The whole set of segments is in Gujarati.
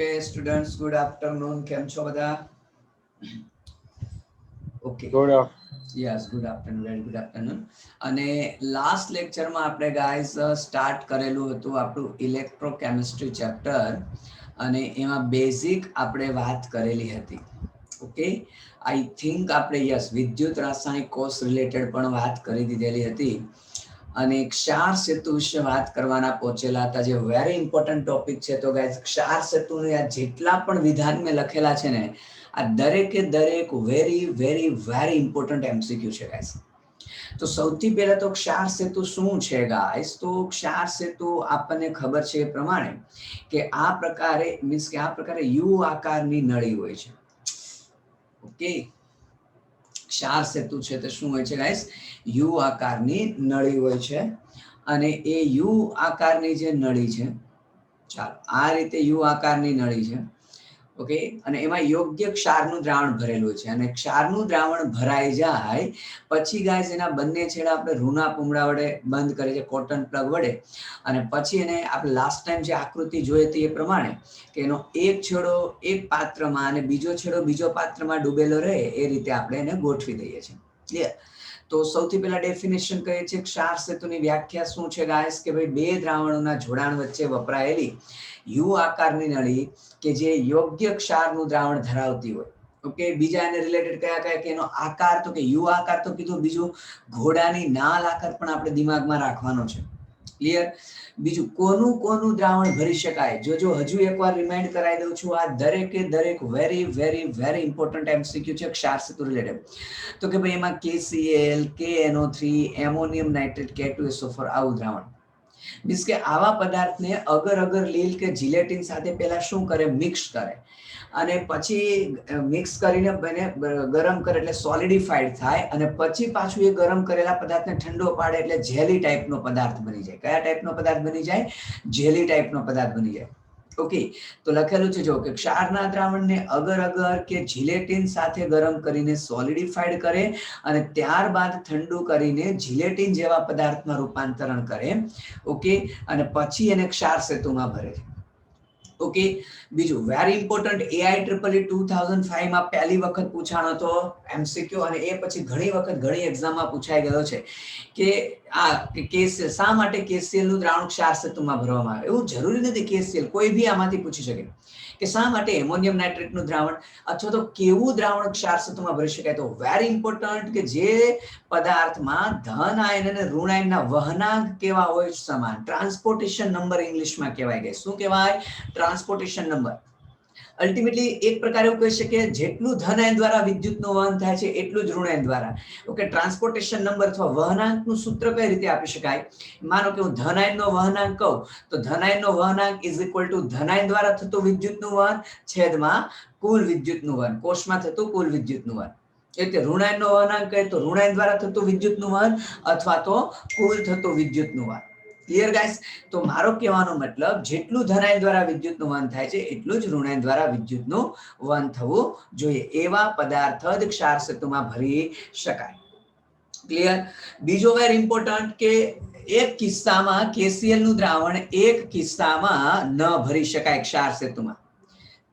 Okay, students, good afternoon. કેમ છો બધા? Okay. Good afternoon. Yes, good afternoon. Very good afternoon. અને લાસ્ટ લેક્ચરમાં આપણે ગાઈસ સ્ટાર્ટ કરેલું હતું આપણું ઇલેક્ટ્રોકેમિસ્ટ્રી ચેપ્ટર અને એમાં બેઝિક આપણે વાત કરેલી હતી. ઓકે, આઈ થિંક આપણે યસ વિદ્યુત રાસાયણિક કોષ રિલેટેડ પણ વાત કરી દીધેલી હતી અને ક્ષાર સેતુ વિશે વાત કરવાના પહોંચેલા હતા, જે વેરી ઇમ્પોર્ટન્ટ ટોપિક છે. તો ગાઈસ ક્ષાર સેતુના આ જેટલા પણ વિધાન મેં લખેલા છે ને, આ દરેકે દરેક very very very important MCQ છે ગાઈસ. તો સૌથી પહેલા તો ક્ષાર સેતુ શું છે ગાઈસ? તો ક્ષાર સેતુ આપણને ખબર છે એ પ્રમાણે કે આ પ્રકારે મીન્સ કે આ પ્રકારે યુ આકારની નળી હોય છે. ઓકે, ક્ષાર સેતુ છે તે શું હોય છે ગાઈસ? યુ આકારની નળી હોય છે અને એ યુ આકારની જે નળી છે, ચાલો આ રીતે યુ આકારની નળી છે. ઓકે, અને એમાં યોગ્ય ક્ષારનું દ્રાવણ ભરેલું છે અને ક્ષારનું દ્રાવણ ભરાઈ જાય પછી ગાઈસ એના બંને છેડા આપણે રૂના પૂમડા વડે બંધ કરીએ છીએ, કોટન પ્લગ વડે. અને પછી એને આપણે લાસ્ટ ટાઈમ જે આકૃતિ જોઈ હતી એ પ્રમાણે કે એનો એક છેડો એક પાત્રમાં અને બીજો છેડો બીજો પાત્રમાં ડૂબેલો રહે એ રીતે આપણે એને ગોઠવી દઈએ છીએ. ક્લિયર? તો સૌથી પહેલા ડેફિનેશન કહીએ છીએ ક્ષાર સેતુની વ્યાખ્યા શું છે ગાઈસ? કે ભાઈ બે દ્રાવણોના જોડાણ વચ્ચે વપરાયેલી યુ આકારની નળી કે જે યોગ્ય ક્ષારનું દ્રાવણ ધરાવતી હોય. ઓકે, બીજા એને રિલેટેડ કયા કયા કે એનો આકાર, તો કે યુ આકાર તો કીધું, બીજું ઘોડાની નાલ આકાર પણ આપણે દિમાગમાં રાખવાનો છે. ક્લિયર? બીજું કોનું કોનું દ્રાવણ ભરી શકાય? જો હજુ એકવાર રિમાઇન્ડ કરાવી દઉં છું, આ દરેકે દરેક very very very important MCQ છે ક્ષાર સેતુ રિલેટેડ. તો કે ભાઈ એમાં KCl, KNO3, ammonium nitrate, K2SO4 આવું દ્રાવણ. મીન્સ કે આવા પદાર્થને અગર અગર લીલ કે જિલેટિન સાથે પહેલા શું કરે? મિક્સ કરે અને પછી મિક્સ કરીને એને ગરમ કરે એટલે સોલિડિફાઈડ થાય અને પછી પાછું એ ગરમ કરેલા પદાર્થને ઠંડો પાડે એટલે જેલી ટાઈપનો પદાર્થ બની જાય. કયા ટાઈપનો પદાર્થ બની જાય? જેલી ટાઈપનો પદાર્થ બની જાય. ઓકે, તો લખેલું છે જો કે ક્ષારના દ્રાવણને અગર અગર કે જિલેટિન સાથે ગરમ કરીને સોલિડિફાઈડ કરે અને ત્યારબાદ ઠંડુ કરીને જિલેટિન જેવા પદાર્થમાં રૂપાંતરણ કરે. ઓકે, અને પછી એને ક્ષાર સેતુમાં ભરે છે. ઓકે, બીજું વેરી ઇમ્પોર્ટન્ટ AIEEE 2005 માં પહેલી વખત પૂછાણો હતો એમસીક્યુ અને એ પછી ઘણી વખત ઘણી એક્ઝામમાં પૂછાઈ ગયો છે કે આ KCl શા માટે KCl નું દ્રાવણ ક્ષાર સેતુમાં ભરવામાં આવે? એવું જરૂરી નથી KCl, કોઈ બી આમાંથી પૂછી શકે કે શા માટે એમોનિયમ નાઇટ્રેટનું દ્રાવણ અથવા તો કેવું દ્રાવણ ક્ષાર સેતુમાં ભરી શકાય? તો વેરી ઇમ્પોર્ટન્ટ કે જે પદાર્થમાં ધન આયન અને ઋણ આયનના વહનાંક કેવા હોય? સમાન. ટ્રાન્સપોર્ટેશન નંબર ઇંગ્લિશમાં કહેવાય ગઈ. શું કહેવાય? Transportation number. અલ્ટિમેટલી એક પ્રકાર એવું કહી શકીએ જેટલું ધન આયન દ્વારા વિદ્યુતનું વહન થાય છે એટલું જ ઋણ આયન દ્વારા. ઓકે, ટ્રાન્સપોર્ટેશન નંબર અથવા વહનાંકનું સૂત્ર કઈ રીતે આપી શકાય? માનો કે હું ધન આયનનો વહનાંક કહું તો ધન આયનનો વહનાંક ઇઝ ઇક્વલ ટુ ધન આયન દ્વારા થતું વિદ્યુતનું વહન છેદમાં કુલ વિદ્યુતનું વહન, કોષમાં થતું કુલ વિદ્યુતનું વહન. એટલે ઋણ આયનનો વહનાંક કહે તો ઋણ આયન દ્વારા થતું વિદ્યુતનું વહન અથવા તો કુલ થતું વિદ્યુતનું વહન. Clear guys? તો મારો કહેવાનો મતલબ જેટલું ધન આયન દ્વારા વિદ્યુતનું વહન થાય છે એટલું જ ઋણ આયન દ્વારા વિદ્યુતનું વહન થવું જોઈએ. એવા પદાર્થ જ ક્ષાર સેતુમાં ભરી શકાય. ક્લિયર? બીજો વેરી ઇમ્પોર્ટન્ટ કે એક કિસ્સામાં KCl નું દ્રાવણ એક કિસ્સામાં ન ભરી શકાય ક્ષાર સેતુમાં.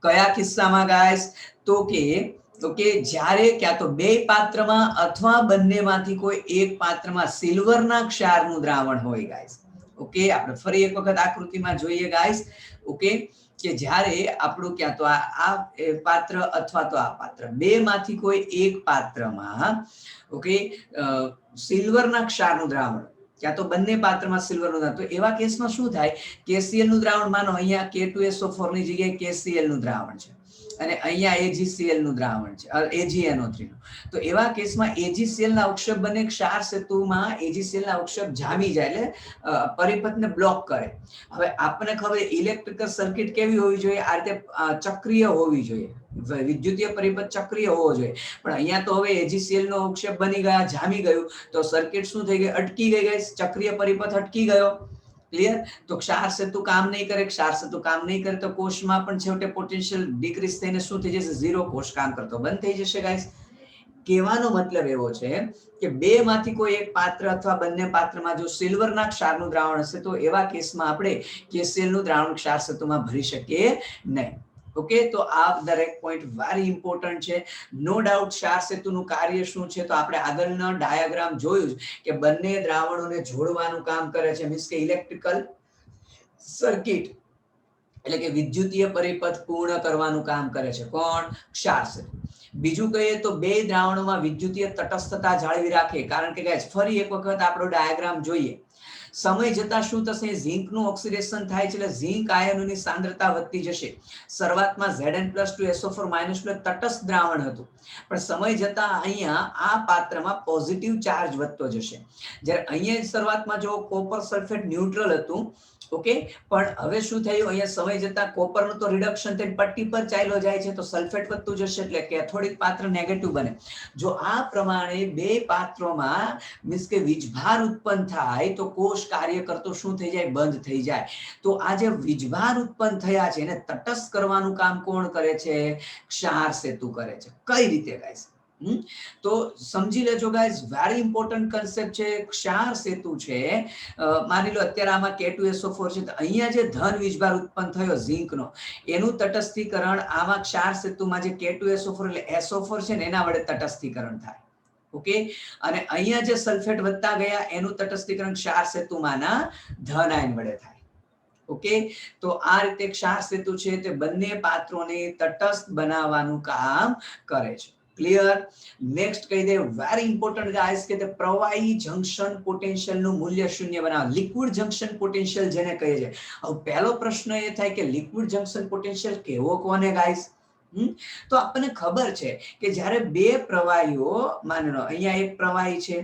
કયા કિસ્સામાં ગાઈસ? તો કે જ્યારે ક્યાં તો બે પાત્રમાં અથવા બંનેમાંથી કોઈ એક પાત્રમાં સિલ્વરના ક્ષારનું દ્રાવણ હોય ગાઈસ. ઓકે, આપણે ફરી એક વખત આકૃતિમાં જોઈએ ગાઈસ. ઓકે, કે જ્યારે આપણું ક્યાં તો આ પાત્ર અથવા તો આ પાત્ર બેમાંથી કોઈ એક પાત્રમાં ઓકે સિલ્વરના ક્ષારનું દ્રાવણ, ક્યાં તો બંને પાત્રમાં સિલ્વરનું દ્રાવણ, તો એવા કેસમાં શું થાય? KCl નું દ્રાવણ, માનો અહીંયા K2SO4 ની જગ્યાએ KCl નું દ્રાવણ છે અને અહીંયા AgCl નું દ્રાવણ છે, AgNO3 નું. તો એવા કેસમાં AgCl ના અવક્ષેપ બને ક્ષાર સેતુમાં, AgCl ના અવક્ષેપ જામી જાય એટલે પરિપથને બ્લોક કરે. હવે આપણને ખબર ઇલેક્ટ્રિકલ સર્કિટ કેવી હોવી જોઈએ? આ રીતે ચક્રીય હોવી જોઈએ, વિદ્યુતીય પરિપથ ચક્રીય હોવો જોઈએ. પણ અહીંયા તો હવે AgCl નો અવક્ષેપ બની ગયા, જામી ગયું, તો સર્કિટ શું થઈ ગઈ? અટકી ગઈ ગાઈસ. ચક્રીય પરિપથ અટકી ગયો. ક્લિયર? તો ક્ષાર સેતુ કામ નહીં કરે. ક્ષાર સેતુ કામ નહીં કરે તો કોષમાં પણ છેવટે પોટેન્શિયલ ડિક્રીઝ થઈને શું થઈ જશે? ઝીરો. કોષ કામ કરતો બંધ થઈ જશે ગાઈસ. કહેવાનો મતલબ એવો છે કે બે માંથી કોઈ એક પાત્ર અથવા બંને પાત્રમાં જો સિલ્વરના ક્ષારનું દ્રાવણ હશે તો એવા કેસમાં આપણે KCl નું દ્રાવણ ક્ષાર સેતુમાં ભરી શકીએ નહીં. ઓકે, તો આ દરેક પોઈન્ટ વેરી ઇમ્પોર્ટન્ટ છે. નો ડાઉટ ક્ષાર સેતુનું કાર્ય શું છે, તો આપણે આગળનો ડાયાગ્રામ જોયું કે બંને દ્રાવણોને જોડવાનું કામ કરે છે, મીન્સ કે ઇલેક્ટ્રિકલ સર્કિટ એટલે કે વિદ્યુતીય પરિપથ પૂર્ણ કરવાનું કામ કરે છે. કોણ? ક્ષાર સેતુ. બીજું કહીએ તો બે દ્રાવણોમાં વિદ્યુતીય તટસ્થતા જાળવી રાખે, કારણ કે ગાઈસ ફરી એક વખત આપણો ડાયાગ્રામ જોઈએ. સમય જતા શું થશે? ઝીંકનું ઓક્સિડેશન થાય છે, એટલે ઝીંક આયનોની સાંદ્રતા વધતી જશે. શરૂઆતમાં Zn+2 SO4- તટસ્થ દ્રાવણ હતું, પણ સમય જતા અહીંયા આ પાત્રમાં પોઝિટિવ ચાર્જ વધતો જશે. જ્યારે અહીંયા શરૂઆતમાં જો કોપર સલ્ફેટ ન્યુટ્રલ હતું, ઓકે, પણ હવે શું થયું? અહીંયા સમય જતા કોપરનું તો રિડક્શન થઈ પટ્ટી પર ચાલ્યો જાય છે, તો સલ્ફેટ વધતું જશે, એટલે કેથોડિક પાત્ર નેગેટિવ બને. જો આ પ્રમાણે બે પાત્રોમાં મીન્સ કે વીજભાર ઉત્પન્ન થાય તો કોષ કાર્ય કરતો શું થઈ જાય? બંધ થઈ જાય. તો આ જે વીજભાર ઉત્પન્ન થયા છે એને તટસ્થ કરવાનું કામ કોણ કરે છે? ક્ષાર સેતુ કરે છે. કઈ રીતે ગાઈસ? તો સમજી લેજો ગાઈસ, વેરી ઇમ્પોર્ટન્ટ કન્સેપ્ટ છે. ક્ષાર સેતુ છે, માની લો અત્યારે આમાં K2SO4 છે, તો અહીંયા જે ધન વીજભાર ઉત્પન્ન થયો ઝીંકનો, એનું તટસ્થીકરણ આમાં ક્ષાર સેતુમાં જે K2SO4 એટલે SO4 છે ને એના વડે તટસ્થીકરણ થાય. ઓકે, અને અહીંયા જે સલ્ફેટ વધતા ગયા એનું તટસ્થીકરણ ક્ષાર સેતુમાંના ધન આયન વડે થાય. ઓકે, તો આ રીતે ક્ષાર સેતુ છે તે બંને પાત્રોને તટસ્થ બનાવવાનું કામ કરે છે. ક્લિયર? નેક્સ્ટ કહી દે, વેરી ઇમ્પોર્ટન્ટ ગાઈસ, કે તે પ્રવાહી જંકશન પોટેન્શિયલ નું મૂલ્ય શૂન્ય બનાવે. લિક્વિડ જંકશન પોટેન્શિયલ જેને કહે છે. હવે પહેલો પ્રશ્ન એ થાય કે લિક્વિડ જંકશન પોટેન્શિયલ કેવો કોને ગાઈસ? તો આપણને ખબર છે કે જ્યારે બે પ્રવાહીઓ, માની લો અહીંયા એક પ્રવાહી છે,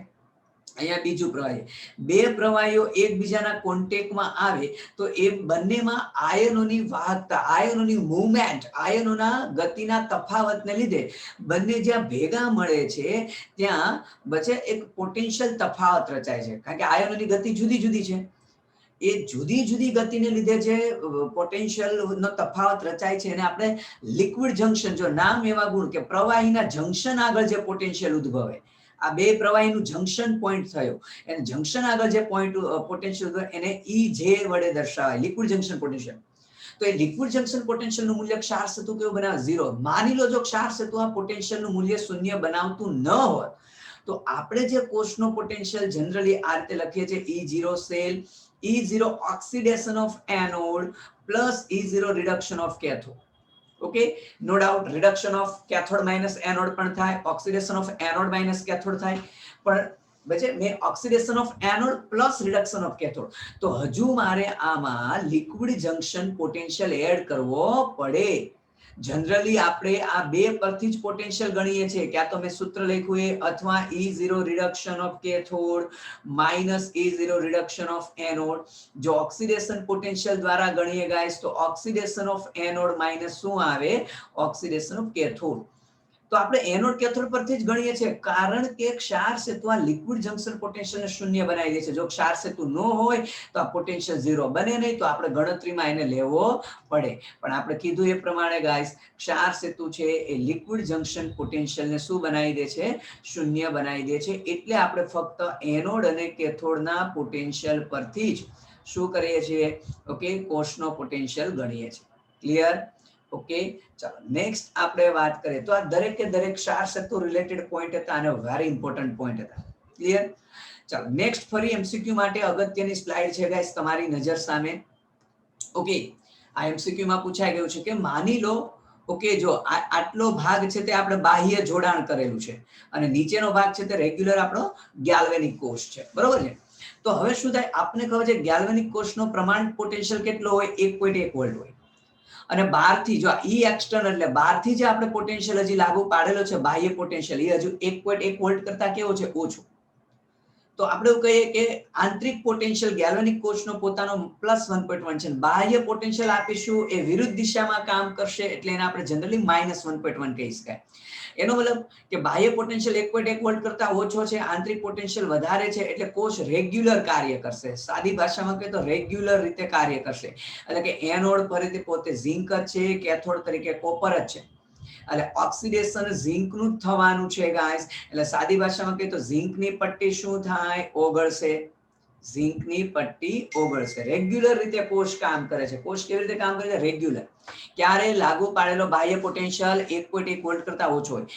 અહીંયા બીજું પ્રવાહી, બે પ્રવાહીઓ એકબીજાના કોન્ટેક્ટમાં આવે તો એ બંનેમાં આયનોની વાહકતા, આયનોની મૂવમેન્ટ, આયનોના ગતિના તફાવતને લીધે બંને જ્યાં ભેગા મળે છે ત્યાં વચ્ચે એક પોટેન્શિયલ તફાવત રચાય છે, કારણ કે આયનોની ગતિ જુદી જુદી છે. એ જુદી જુદી ગતિને લીધે જે પોટેન્શિયલ નો તફાવત રચાય છે એને આપણે લિક્વિડ જંકશન, જો નામ એવા ગુણ કે પ્રવાહીના જંકશન આગળ જે પોટેન્શિયલ ઉદ્ભવે, આ બે પ્રવાહીનું જંકશન પોઈન્ટ થયો, એને જંકશન આગળ જે પોઈન્ટ પોટેન્શિયલ ઉદ્ભવે એને EJ વડે દર્શાવાય, લિક્વિડ જંકશન પોટેન્શિયલ. તો એ લિક્વિડ જંકશન પોટેન્શિયલ નું મૂલ્ય ક્ષાર સેતુ કેવું બનાવે? 0. માની લો જો ક્ષાર સેતુ આ પોટેન્શિયલ નું મૂલ્ય શૂન્ય બનાવતું ન હોત તો આપણે જે કોષનો પોટેન્શિયલ જનરલી આ રીતે લખીએ છીએ, E0 cell, E0 oxidation of anode plus E0 reduction of cathode. Okay, no doubt reduction of cathode minus anode પણ થાય, oxidation of anode minus cathode થાય, પણ બચે મેં oxidation of anode plus reduction of cathode. તો હજુ મારે આમાં લિક્વિડ જંકશન પોટેન્શિયલ એડ કરવો પડે. જનરલી આપણે આ બે પરથી જ પોટેન્શિયલ ગણીએ છીએ, ક્યાં તો મેં સૂત્ર લખ્યું એ, અથવા E0 reduction of cathode minus E0 reduction of anode. જો ઓક્સિડેશન પોટેન્શિયલ દ્વારા ગણીએ ગાઈસ તો ઓક્સિડેશન ઓફ એનોડ માઇનસ શું આવે? Oxidation of cathode. તો આપણે એનોડ કેથોડ પરથી જ ગણીએ છીએ, કારણ કે ક્ષાર સેતુ આ લિક્વિડ જંકશન પોટેન્શિયલને શૂન્ય બનાવી દે છે. જો ક્ષાર સેતુ ન હોય તો આ પોટેન્શિયલ 0 બને નહીં, તો આપણે ગણતરીમાં એને લેવો પડે. પણ આપણે કીધું એ પ્રમાણે ગાઈસ, ક્ષાર સેતુ છે એ લિક્વિડ જંકશન પોટેન્શિયલને શું બનાવી દે છે? શૂન્ય બનાવી દે છે. એટલે આપણે ફક્ત એનોડ અને કેથોડના પોટેન્શિયલ પરથી જ શું કરીએ છીએ? ઓકે, કોષનો પોટેન્શિયલ ગણીએ છીએ. ક્લિયર? ઓકે, ચાલો નેક્સ્ટ આપણે વાત કરીએ. તો આ દરેકે દરેક ક્ષાર સેતુ રિલેટેડ પોઈન્ટ હતા અને વેરી ઇમ્પોર્ટન્ટ પોઈન્ટ હતા. ક્લિયર? ચાલો નેક્સ્ટ ફરી એમસીક્યુ માટે અગત્યની સ્લાઇડ છે ગાઈસ તમારી નજર સામે. ઓકે, આ એમસીક્યુ માં પૂછાઈ ગયું છે કે માની લો, ઓકે, જો આટલો ભાગ છે તે આપણે બાહ્ય જોડાણ કરેલું છે અને નીચેનો ભાગ છે તે રેગ્યુલર આપણો ગેલ્વેનિક કોષ છે, બરોબર છે? તો હવે શું થાય? આપને ખબર છે ગેલ્વેનિક કોષનો પ્રમાણ પોટેન્શિયલ કેટલો હોય? 1.1 વોલ્ટ હોય. અને બહારથી જો E એક્સટર્નલ એટલે બહારથી જે આપણે પોટેન્શિયલ હજી લાગુ પાડેલો છે, બાહ્ય પોટેન્શિયલ, એ હજુ 1.1 વોલ્ટ કરતા કેવો છે? ઓછો. તો આપણે એવું કહીએ કે આંતરિક પોટેન્શિયલ ગેલ્વેનિક કોષનો પોતાનો +1.1 છે. બાહ્ય પોટેન્શિયલ આપીશું એ વિરુદ્ધ દિશામાં કામ કરશે, એટલે એને આપણે જનરલી -1.1 કહી શકાય. એનો મતલબ કે બાહ્ય પોટેન્શિયલ 1.1 વોલ્ટ કરતા ઓછો છે, આંતરિક પોટેન્શિયલ વધારે છે, એટલે કોષ રેગ્યુલર કાર્ય કરશે. સાદી ભાષામાં કહીએ તો રેગ્યુલર રીતે કાર્ય કરશે. એટલે કે એનોડ ફરીથી પોતે ઝિંક જ છે, કેથોડ તરીકે કોપર જ છે. એટલે ઓક્સિડેશન ઝિંકનું જ થવાનું છે ગાઈસ. એટલે સાદી ભાષામાં કહીએ તો ઝિંકની પટ્ટી શું થાય? ઓગળશે. ઝીંકની પટ્ટી ઓગળશે. રેગ્યુલર રીતે કોષ કામ કરે છે. કોષ કેવી રીતે કામ કરે છે? રેગ્યુલર. ક્યારે લાગુ પાડેલો બાહ્ય પોટેન્શિયલ 1.1 વોલ્ટ કરતા ઓછો હોય.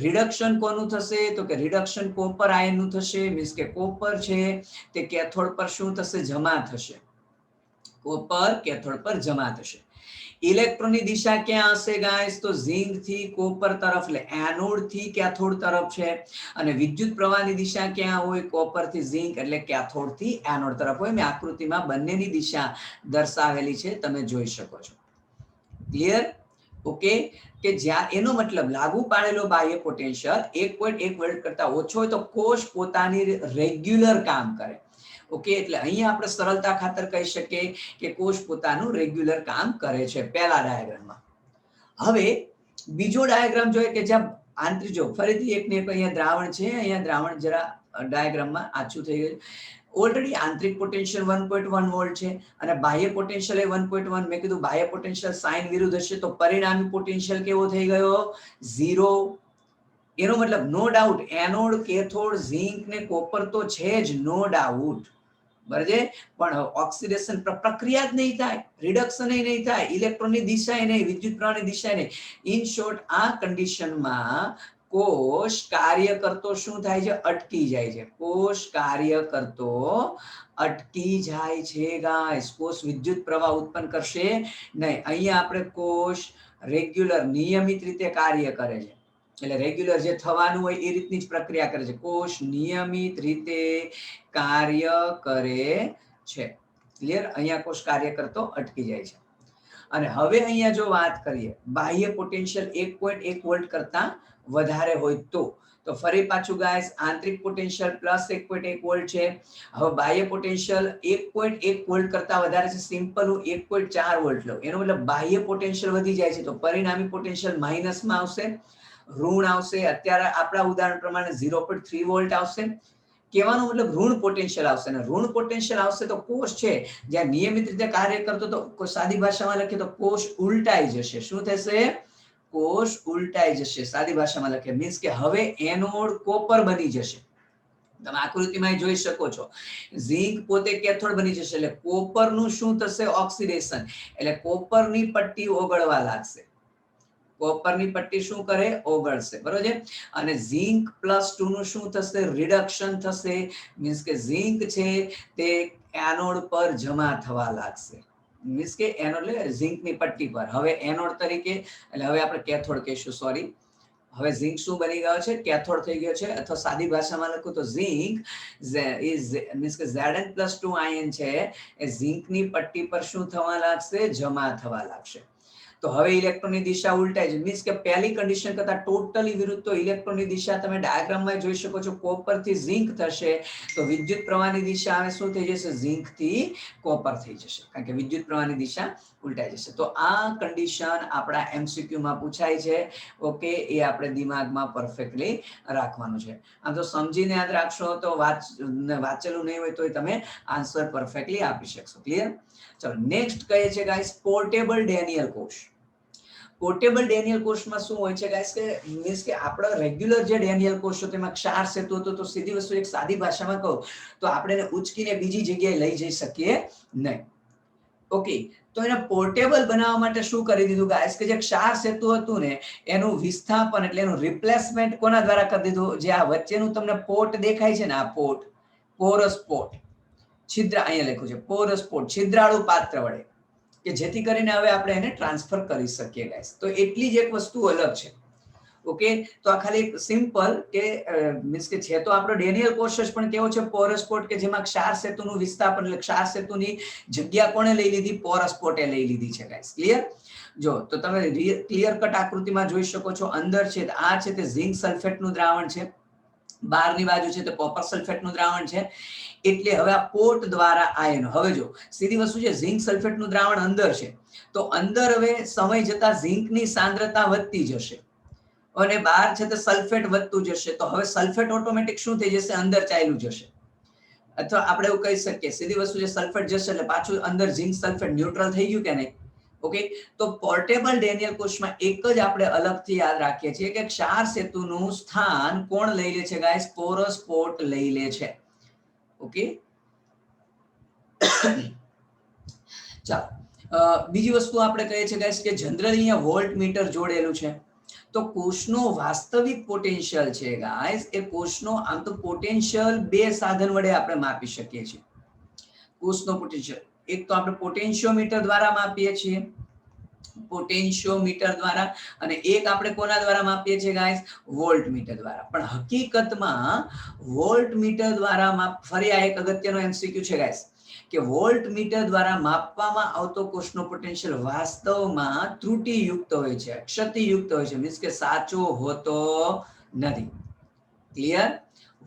રિડક્શન કોનું થશે? તો કે રિડક્શન કોપર આયનનું થશે. મીન્સ કે કોપર છે તે કેથોડ પર શું થશે? જમા થશે. કોપર કેથોડ પર જમા થશે. ઇલેક્ટ્રોનની દિશા ક્યાં હશે ગાઈસ? તો ઝિંક થી કોપર તરફ, એટલે એનોડ થી કેથોડ તરફ છે. અને વિદ્યુત પ્રવાહની દિશા ક્યાં હોય? કોપર થી ઝિંક, એટલે કેથોડ થી એનોડ તરફ હોય. મેં આકૃતિમાં બંનેની દિશા દર્શાવેલી છે, તમે જોઈ શકો છો. ક્લિયર? ઓકે. કે જ્યાં એનો મતલબ લાગુ પાડેલો બાહ્ય પોટેન્શિયલ 1.1 વોલ્ટ કરતા ઓછો હોય તો કોષ પોતાની રેગ્યુલર કામ કરે. ઓકે, એટલે અહીંયા આપણે સરળતા ખાતર કહી શકીએ કે કોષ પોતાનું રેગ્યુલર કામ કરે છે, પહેલા ડાયાગ્રામમાં. હવે બીજો ડાયાગ્રામ જોઈએ કે જ્યાં આંતરિક, જો ફરીથી એક ને એક અહીંયા દ્રાવણ છે, અહીંયા દ્રાવણ જરા ડાયાગ્રામમાં આછું થઈ ગયું. ઓલરેડી આંતરિક પોટેન્શિયલ 1.1 વોલ્ટ છે અને બાહ્ય પોટેન્શિયલ એ 1.1. મેં કીધું બાહ્ય પોટેન્શિયલ સાઇન વિરુદ્ધ હશે તો પરિણામી પોટેન્શિયલ કેવો થઈ ગયો? 0. એનો મતલબ no doubt anode, cathode, zinc ને કોપર તો છે જ, નો ડાઉટ. બરાબર છે, પણ ઓક્સિડેશન પ્રક્રિયા જ નહીં થાય, રિડક્શન નહીં થાય, ઇલેક્ટ્રોનની દિશા નહીં, વિદ્યુત પ્રવાહની દિશા નહીં. ઇન શોર્ટ, આ કન્ડિશનમાં કોષ કાર્ય કરતો શું થાય છે? અટકી જાય છે. કોષ કાર્ય કરતો અટકી જાય છે ગાઈસ. કોષ વિદ્યુત પ્રવાહ ઉત્પન્ન કરશે નહીં. અહીંયા આપણે કોષ રેગ્યુલર નિયમિત રીતે કાર્ય કરે છે. એટલે રેગ્યુલર જે થવાનું હોય એ રીતની જ પ્રક્રિયા કરે છે. કોષ નિયમિત રીતે કાર્ય કરે છે. ક્લિયર? અહીંયા કોષ કાર્ય કરતો અટકી જાય છે. અને હવે અહીંયા જો વાત કરીએ બાહ્ય પોટેન્શિયલ 1.1 વોલ્ટ કરતા વધારે હોય તો ફરી પાછું ગાઈસ આંતરિક પોટેન્શિયલ પ્લસ 1.1 વોલ્ટ છે. હવે બાહ્ય પોટેન્શિયલ 1.1 વોલ્ટ કરતા વધારે છે. સિમ્પલ હું 1.4 વોલ્ટ લઉં, એનો મતલબ બાહ્ય પોટેન્શિયલ વધી જાય છે તો પરિણામી પોટેન્શિયલ માઇનસમાં આવશે, ઋણ આવશે. અત્યારે આપણા ઉદાહરણ પ્રમાણે 0.3 વોલ્ટ આવશે. કહેવાનો મતલબ ઋણ પોટેન્શિયલ આવશે. અને ઋણ પોટેન્શિયલ આવશે તો કોષ છે જ્યાં નિયમિત રીતે કાર્ય કરતો તો સાદી ભાષામાં લખીએ તો કોષ ઉલટાઈ જશે. શું થશે? કોષ ઉલટાઈ જશે. સાદી ભાષામાં લખીએ મીન્સ કે હવે એનોડ કોપર બની જશે. તમે આકૃતિમાં જોઈ શકો છો, ઝિંક પોતે કેથોડ બની જશે એટલે કોપરનું શું થશે? ઓક્સિડેશન. એટલે કોપરની પટ્ટી ઓગળવા લાગશે. કોપરની પટ્ટી શું કરે? ઓગળશે. બરોબર છે. અને ઝિંક +2 નું શું થશે? રિડક્શન થશે. મીન્સ કે ઝિંક છે તે એનોડ પર જમા થવા લાગશે. મીન્સ કે એનોડ એટલે ઝિંકની પટ્ટી પર. હવે એનોડ તરીકે, એટલે હવે આપણે કેથોડ કહીશું, સોરી. હવે ઝિંક શું બની ગયો છે? કેથોડ થઈ ગયો છે. અથવા સાદી ભાષામાં લખું તો ઝિંક મીન્સ કે Zn+2 આયન છે એ ઝિંકની પટ્ટી પર શું થવા લાગશે? જમા થવા લાગશે. તો હવે ઇલેક્ટ્રોનની દિશા ઉલટાઈ છે. મીન્સ કે પહેલી કન્ડિશન કરતા ટોટલી વિરુદ્ધ. તો ઇલેક્ટ્રોનની દિશા તમે ડાયાગ્રામમાં જોઈ શકો છો, કોપર થી ઝિંક થશે તો વિદ્યુત પ્રવાહની દિશા હવે શું થઈ જશે? ઝિંક થી કોપર થઈ જશે, કારણ કે વિદ્યુત પ્રવાહની દિશા ઉલટાઈ જશે. તો આ કન્ડિશન આપણા MCQ માં પૂછાય છે. ઓકે, એ આપણે દિમાગમાં પરફેક્ટલી રાખવાનું છે. આમ તો સમજીને યાદ રાખશો તો વાંચેલું નહીં હોય તો તમે આન્સર પરફેક્ટલી આપી શકશો. ક્લિયર? ચલો નેક્સ્ટ કહે છે ગાઈસ પોર્ટેબલ ડેનિયલ કોષ. પોર્ટેબલ ડેનિયલ કોષમાં શું હોય છે ગાઈસ કે મીન્સ કે આપણો રેગ્યુલર જે ડેનિયલ કોષ છે તેમાં ક્ષાર સેતુ હતો તો સીધી વસ્તુ એક સાદી ભાષામાં કહું તો આપણે એને ઉચકીને બીજી જગ્યાએ લઈ જઈ શકીએ નહીં. ઓકે, તો એને પોર્ટેબલ બનાવવા માટે શું કરી દીધું ગાઈસ કે જે ક્ષાર સેતુ હતું ને એનું વિસ્થાપન એટલે એનું રિપ્લેસમેન્ટ કોના દ્વારા કરી દીધું? જે આ વચ્ચેનું તમને પોર્ટ દેખાય છે ને, આ પોર્ટ, પોરસ પોર્ટ, છિદ્ર અહીંયા લખ્યું છે પોરસ પોર્ટ, છિદ્રાળુ પાત્ર વડે, કે જેથી કરીને હવે આપણે એને ટ્રાન્સફર કરી શકીએ ગાઈસ. તો એટલી જ એક વસ્તુ અલગ છે. ઓકે, તો આ ખાલી એક સિમ્પલ કે મીન્સ કે છે તો આપણો ડેનિયલ કોષ જ પણ કેવો છે? પોરસ પોર્ટ, કે જેમાં ક્ષાર સેતુનું વિસ્થાપન એટલે ક્ષાર સેતુની જગ્યા કોણે લઈ લીધી? પોરસ પોર્ટે લઈ લીધી છે ગાઈસ. ક્લિયર? જો તો તમે ક્લિયર કટ આકૃતિમાં જોઈ શકો છો. અંદર છે આ છે તે ઝિંક સલ્ફેટનું દ્રાવણ છે, બહારની બાજુ છે તે કોપર સલ્ફેટનું દ્રાવણ છે. એટલે હવે આ પોર્ટ દ્વારા આયનો, હવે જો સીધી વસ્તુ છે, ઝિંક સલ્ફેટનું દ્રાવણ અંદર છે તો અંદર હવે સમય જતા ઝિંકની સાંદ્રતા વધતી જશે અને બહાર છે તે સલ્ફેટ વધતું જશે. તો હવે સલ્ફેટ ઓટોમેટિક શું થઈ જશે? અંદર ચાલ્યું જશે. અથવા આપણે એવું કહી શકીએ સીધી વસ્તુ છે, સલ્ફેટ જશે એટલે પાછું અંદર ઝિંક સલ્ફેટ ન્યુટ્રલ થઈ ગયું કે નહીં? ઓકે, તો પોર્ટેબલ ડેનિયલ કોષમાં એક જ આપણે અલગથી યાદ રાખીએ છીએ કે ક્ષાર સેતુનું સ્થાન કોણ લઈ લે છે ગાઈસ? પોરસ પોર્ટ લઈ લે છે. ઓકે, ચાલો બીજી વસ્તુ આપણે કહીએ છીએ ગાઈસ કે જનરલી અહીંયા વોલ્ટ મીટર જોડેલું છે, તો કોષનો વાસ્તવિક પોટેન્શિયલ છે ગાઈસ, એ કોષનો આમ તો પોટેન્શિયલ બે સાધન વડે આપણે માપી શકીએ છીએ. કોષનો પોટેન્શિયલ એક તો આપણે પોટેન્શિયોમીટર દ્વારા માપીએ છીએ, પોટેન્શિયોમીટર દ્વારા, અને એક આપણે કોના દ્વારા માપીએ છીએ ગાઈસ, વોલ્ટ મીટર દ્વારા. પણ હકીકતમાં વોલ્ટ મીટર દ્વારા ફરી આ એક અગત્યનો એમસીક્યુ છે ગાઈસ, કે વોલ્ટ મીટર દ્વારા માપવામાં આવતો કોષનો પોટેન્શિયલ વાસ્તવમાં ત્રુટિયુક્ત હોય છે, ક્ષતિયુક્ત હોય છે, મીન્સ કે સાચો હોતો નથી. ક્લિયર?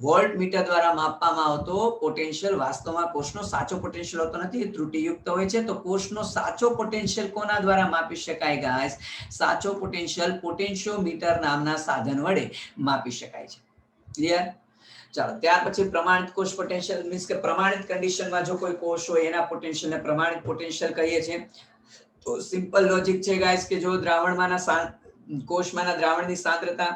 વોલ્ટ મીટર દ્વારા માપવામાં આવતો પોટેન્શિયલ વાસ્તવમાં કોષનો સાચો પોટેન્શિયલ હોતો નથી, ત્રુટિયુક્ત હોય છે. તો કોષનો સાચો પોટેન્શિયલ કોના દ્વારા માપી શકાય ગાઈસ? સાચો પોટેન્શિયલ પોટેન્શિયોમીટર નામના સાધન વડે માપી શકાય છે. ક્લિયર? ચાલો, ત્યાર પછી પ્રમાણિત કોષ પોટેન્શિયલ, મીન્સ કે પ્રમાણિત કન્ડિશનમાં જો કોઈ કોષ હોય એના પોટેન્શિયલને પ્રમાણિત પોટેન્શિયલ કહીએ છીએ. તો સિમ્પલ લોજિક છે ગાઈસ કે જો દ્રાવણમાંના કોષમાંના દ્રાવણની સાંદ્રતા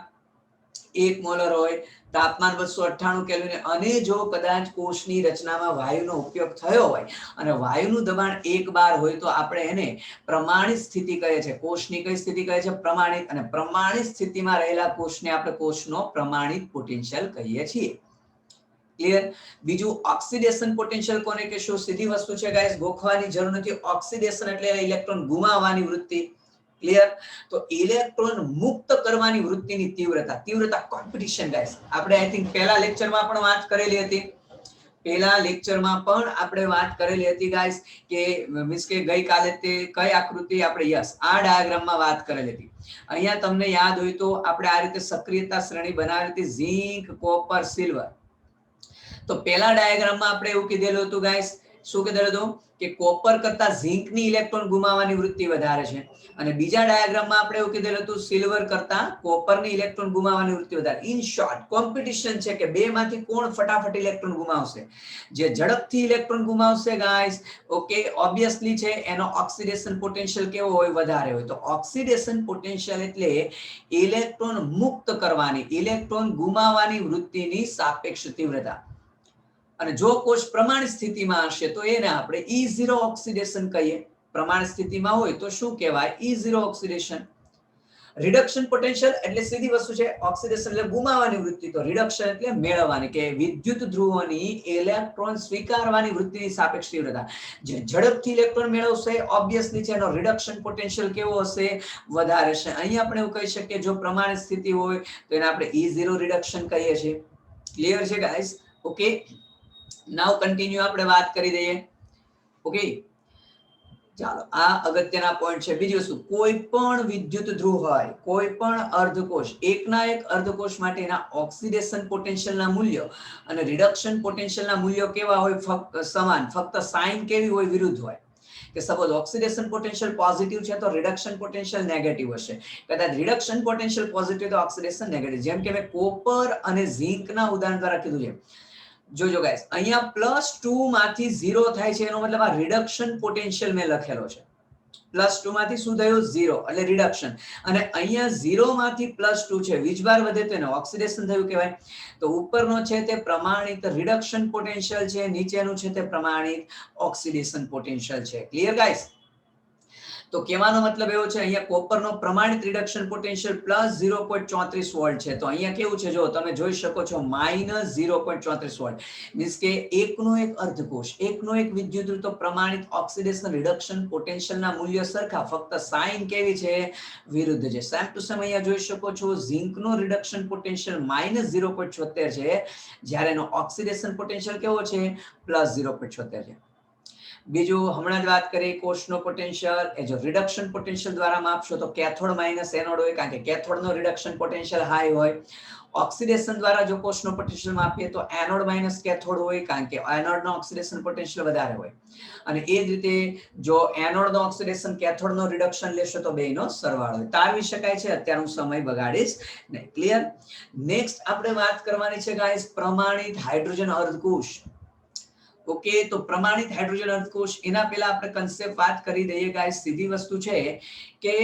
1 મોલર હોય, તાપમાન 298 કેલ્વિન, અને જો કદાચ કોષની રચનામાં વાયુનો ઉપયોગ થયો હોય અને વાયુનું દબાણ 1 બાર હોય, તો આપણે એને પ્રમાણિત સ્થિતિ કહે છે. કોષની કઈ સ્થિતિ કહે છે? પ્રમાણિત. અને પ્રમાણિત સ્થિતિમાં રહેલા કોષને આપણે કોષનો પ્રમાણિત પોટેન્શિયલ કહીએ છીએ. ક્લિયર? બીજું ઓક્સિડેશન પોટેન્શિયલ કોને કહેશું? સીધી વસ્તુ છે ગાઈસ, ગોખવાની જરૂર નથી. ઓક્સિડેશન એટલે ઇલેક્ટ્રોન ગુમાવવાની વૃત્તિ. ક્લિયર? તો ઇલેક્ટ્રોન મુક્ત કરવાની વૃત્તિની તીવ્રતા કોમ્પિટિશન ગાઈસ. આપણે આઈ થિંક પહેલા લેક્ચરમાં પણ વાત કરેલી હતી, ગાઈસ, કે મીન્સ કે ગઈકાલે તે કઈ આકૃતિ આપણે આ ડાયાગ્રામમાં વાત કરેલી હતી. અહીંયા તમને યાદ હોય તો આપણે આ રીતે સક્રિયતા શ્રેણી બનાવેલી હતી, ઝિંક, કોપર, સિલ્વર. તો પહેલા ડાયાગ્રામમાં આપણે એવું કીધેલું હતું ગાઈસ, શું કીધેલું હતું કે કોપર કરતા ઝિંકની ઇલેક્ટ્રોન ગુમાવવાની વૃત્તિ વધારે છે, અને બીજા ડાયાગ્રામમાં આપણે એવું કીધેલું હતું સિલ્વર કરતા કોપરની ઇલેક્ટ્રોન ગુમાવવાની વૃત્તિ વધારે. ઇન શોર્ટ કોમ્પિટિશન છે કે બેમાંથી કોણ ફટાફટ ઇલેક્ટ્રોન ગુમાવશે. જે ઝડપથી ઇલેક્ટ્રોન ગુમાવશે ગાઈસ, ઓકે, ઓબ્વિયસલી છે એનો ઓક્સિડેશન પોટેન્શિયલ કેવો હોય? વધારે હોય. તો ઓક્સિડેશન પોટેન્શિયલ એટલે ઇલેક્ટ્રોન મુક્ત કરવાની, ઇલેક્ટ્રોન ગુમાવવાની વૃત્તિની સાપેક્ષ તીવ્રતા. અને જો કોષ પ્રમાણિત સ્થિતિમાં હશે તો એને આપણે E0 ઓક્સિડેશન કહીએ. પ્રમાણિત સ્થિતિમાં હોય તો શું કહેવાય? E0 oxidation. રિડક્શન પોટેન્શિયલ એટલે સીધી વસ્તુ છે, ઓક્સિડેશન એટલે ગુમાવવાની વૃત્તિ, તો રિડક્શન એટલે મેળવવાની, કે વિદ્યુત ધ્રુવોની ઇલેક્ટ્રોન સ્વીકારવાની વૃત્તિની સાપેક્ષ તીવ્રતા. જે ઝડપથી ઇલેક્ટ્રોન મેળવશે ઓબ્વિયસલી છે એનો રિડક્શન પોટેન્શિયલ કેવો હશે? વધારે હશે. અહીંયા આપણે એવું કહી શકીએ જો પ્રમાણિત સ્થિતિ હોય તો એને આપણે E0 રિડક્શન કહીએ છીએ. ક્લિયર છે ગાઈસ? ઓકે, નાઉ કન્ટિન્યુ આપણે વાત કરી દઈએ. ઓકે, ચાલો, આ અગત્યના પોઈન્ટ છે. બીજી વસ્તુ, કોઈ પણ વિદ્યુત ધ્રુવ હોય, કોઈ પણ અર્ધકોષ, એકના એક અર્ધકોષ માટેના ઓક્સિડેશન પોટેન્શિયલના મૂલ્યો અને રિડક્શન પોટેન્શિયલના મૂલ્યો કેવા હોય? ફક્ત સમાન, ફક્ત સાઇન કેવી હોય? વિરુદ્ધ હોય. કે સપોઝ ઓક્સિડેશન પોટેન્શિયલ પોઝિટિવ છે તો રિડક્શન પોટેન્શિયલ નેગેટિવ હશે. કદાચ રિડક્શન પોટેન્શિયલ પોઝિટિવ તો ઓક્સિડેશન નેગેટિવ. જેમ કે મેં કોપર અને ઝિંકના ઉદાહરણ દ્વારા કીધું છે. જોજો ગાઈસ, અહીંયા +2 માંથી 0 થાય છે, એનો મતલબ આ રિડક્શન પોટેન્શિયલ મેં લખેલો છે. +2 માંથી શું થયું? 0, એટલે રિડક્શન. અને અહીંયા 0 માંથી +2 છે, વીજભાર વધે તો એને ઓક્સિડેશન થયું કહેવાય. તો ઉપરનો છે તે પ્રમાણિત રિડક્શન પોટેન્શિયલ છે, નીચેનું છે તે પ્રમાણિત ઓક્સિડેશન પોટેન્શિયલ છે. Clear guys? તો કહેવાનો મતલબ એવો છે, અહીંયા કોપરનો પ્રમાણિત રિડક્શન પોટેન્શિયલ +0.34 વોલ્ટ છે. તો અહીંયા કેવું છે જો તમે જોઈ શકો છો -0.34 વોલ્ટ. મીન્સ કે એકનો એક અર્ધકોષ, એકનો એક વિદ્યુત તો પ્રમાણિત ઓક્સિડેશન રિડક્શન પોટેન્શિયલના મૂલ્ય સરખા, ફક્ત સાઇન કેવી છે? વિરુદ્ધ છે. સેમ ટુ સેમ અહીંયા જોઈ શકો છો ઝિંકનો રિડક્શન પોટેન્શિયલ -0.76 છે, જ્યારે એનો ઓક્સિડેશન પોટેન્શિયલ કેવો છે? +0.76 છે. બીજું હમણાં જ વાત કરી કોષનો પોટેન્શિયલ, એ જો રિડક્શન પોટેન્શિયલ દ્વારા માપશો તો કેથોડ માઇનસ એનોડ હોય, કારણ કે કેથોડનો રિડક્શન પોટેન્શિયલ હાઈ હોય. ઓક્સિડેશન દ્વારા જો કોષનો પોટેન્શિયલ માપીએ તો એનોડ માઇનસ કેથોડ હોય, કારણ કે એનોડનો ઓક્સિડેશન પોટેન્શિયલ વધારે હોય. અને એ જ રીતે જો એનોડનો ઓક્સિડેશન કેથોડનો રિડક્શન લેશો તો બેયનો સરવાળો હોય. તારવી શકાય છે, અત્યારનો સમય બગાડીશ નહીં. ક્લિયર? નેક્સ્ટ આપણે વાત કરવાની છે ગાઈસ પ્રમાણિત હાઇડ્રોજન અર્ધકોષ. ઓકે, તો પ્રમાણિત હાઇડ્રોજન અર્ધકોષ, એના પહેલા આપણે કન્સેપ્ટ વાત કરી દઈએ ગાઈસ. સીધી વસ્તુ છે કે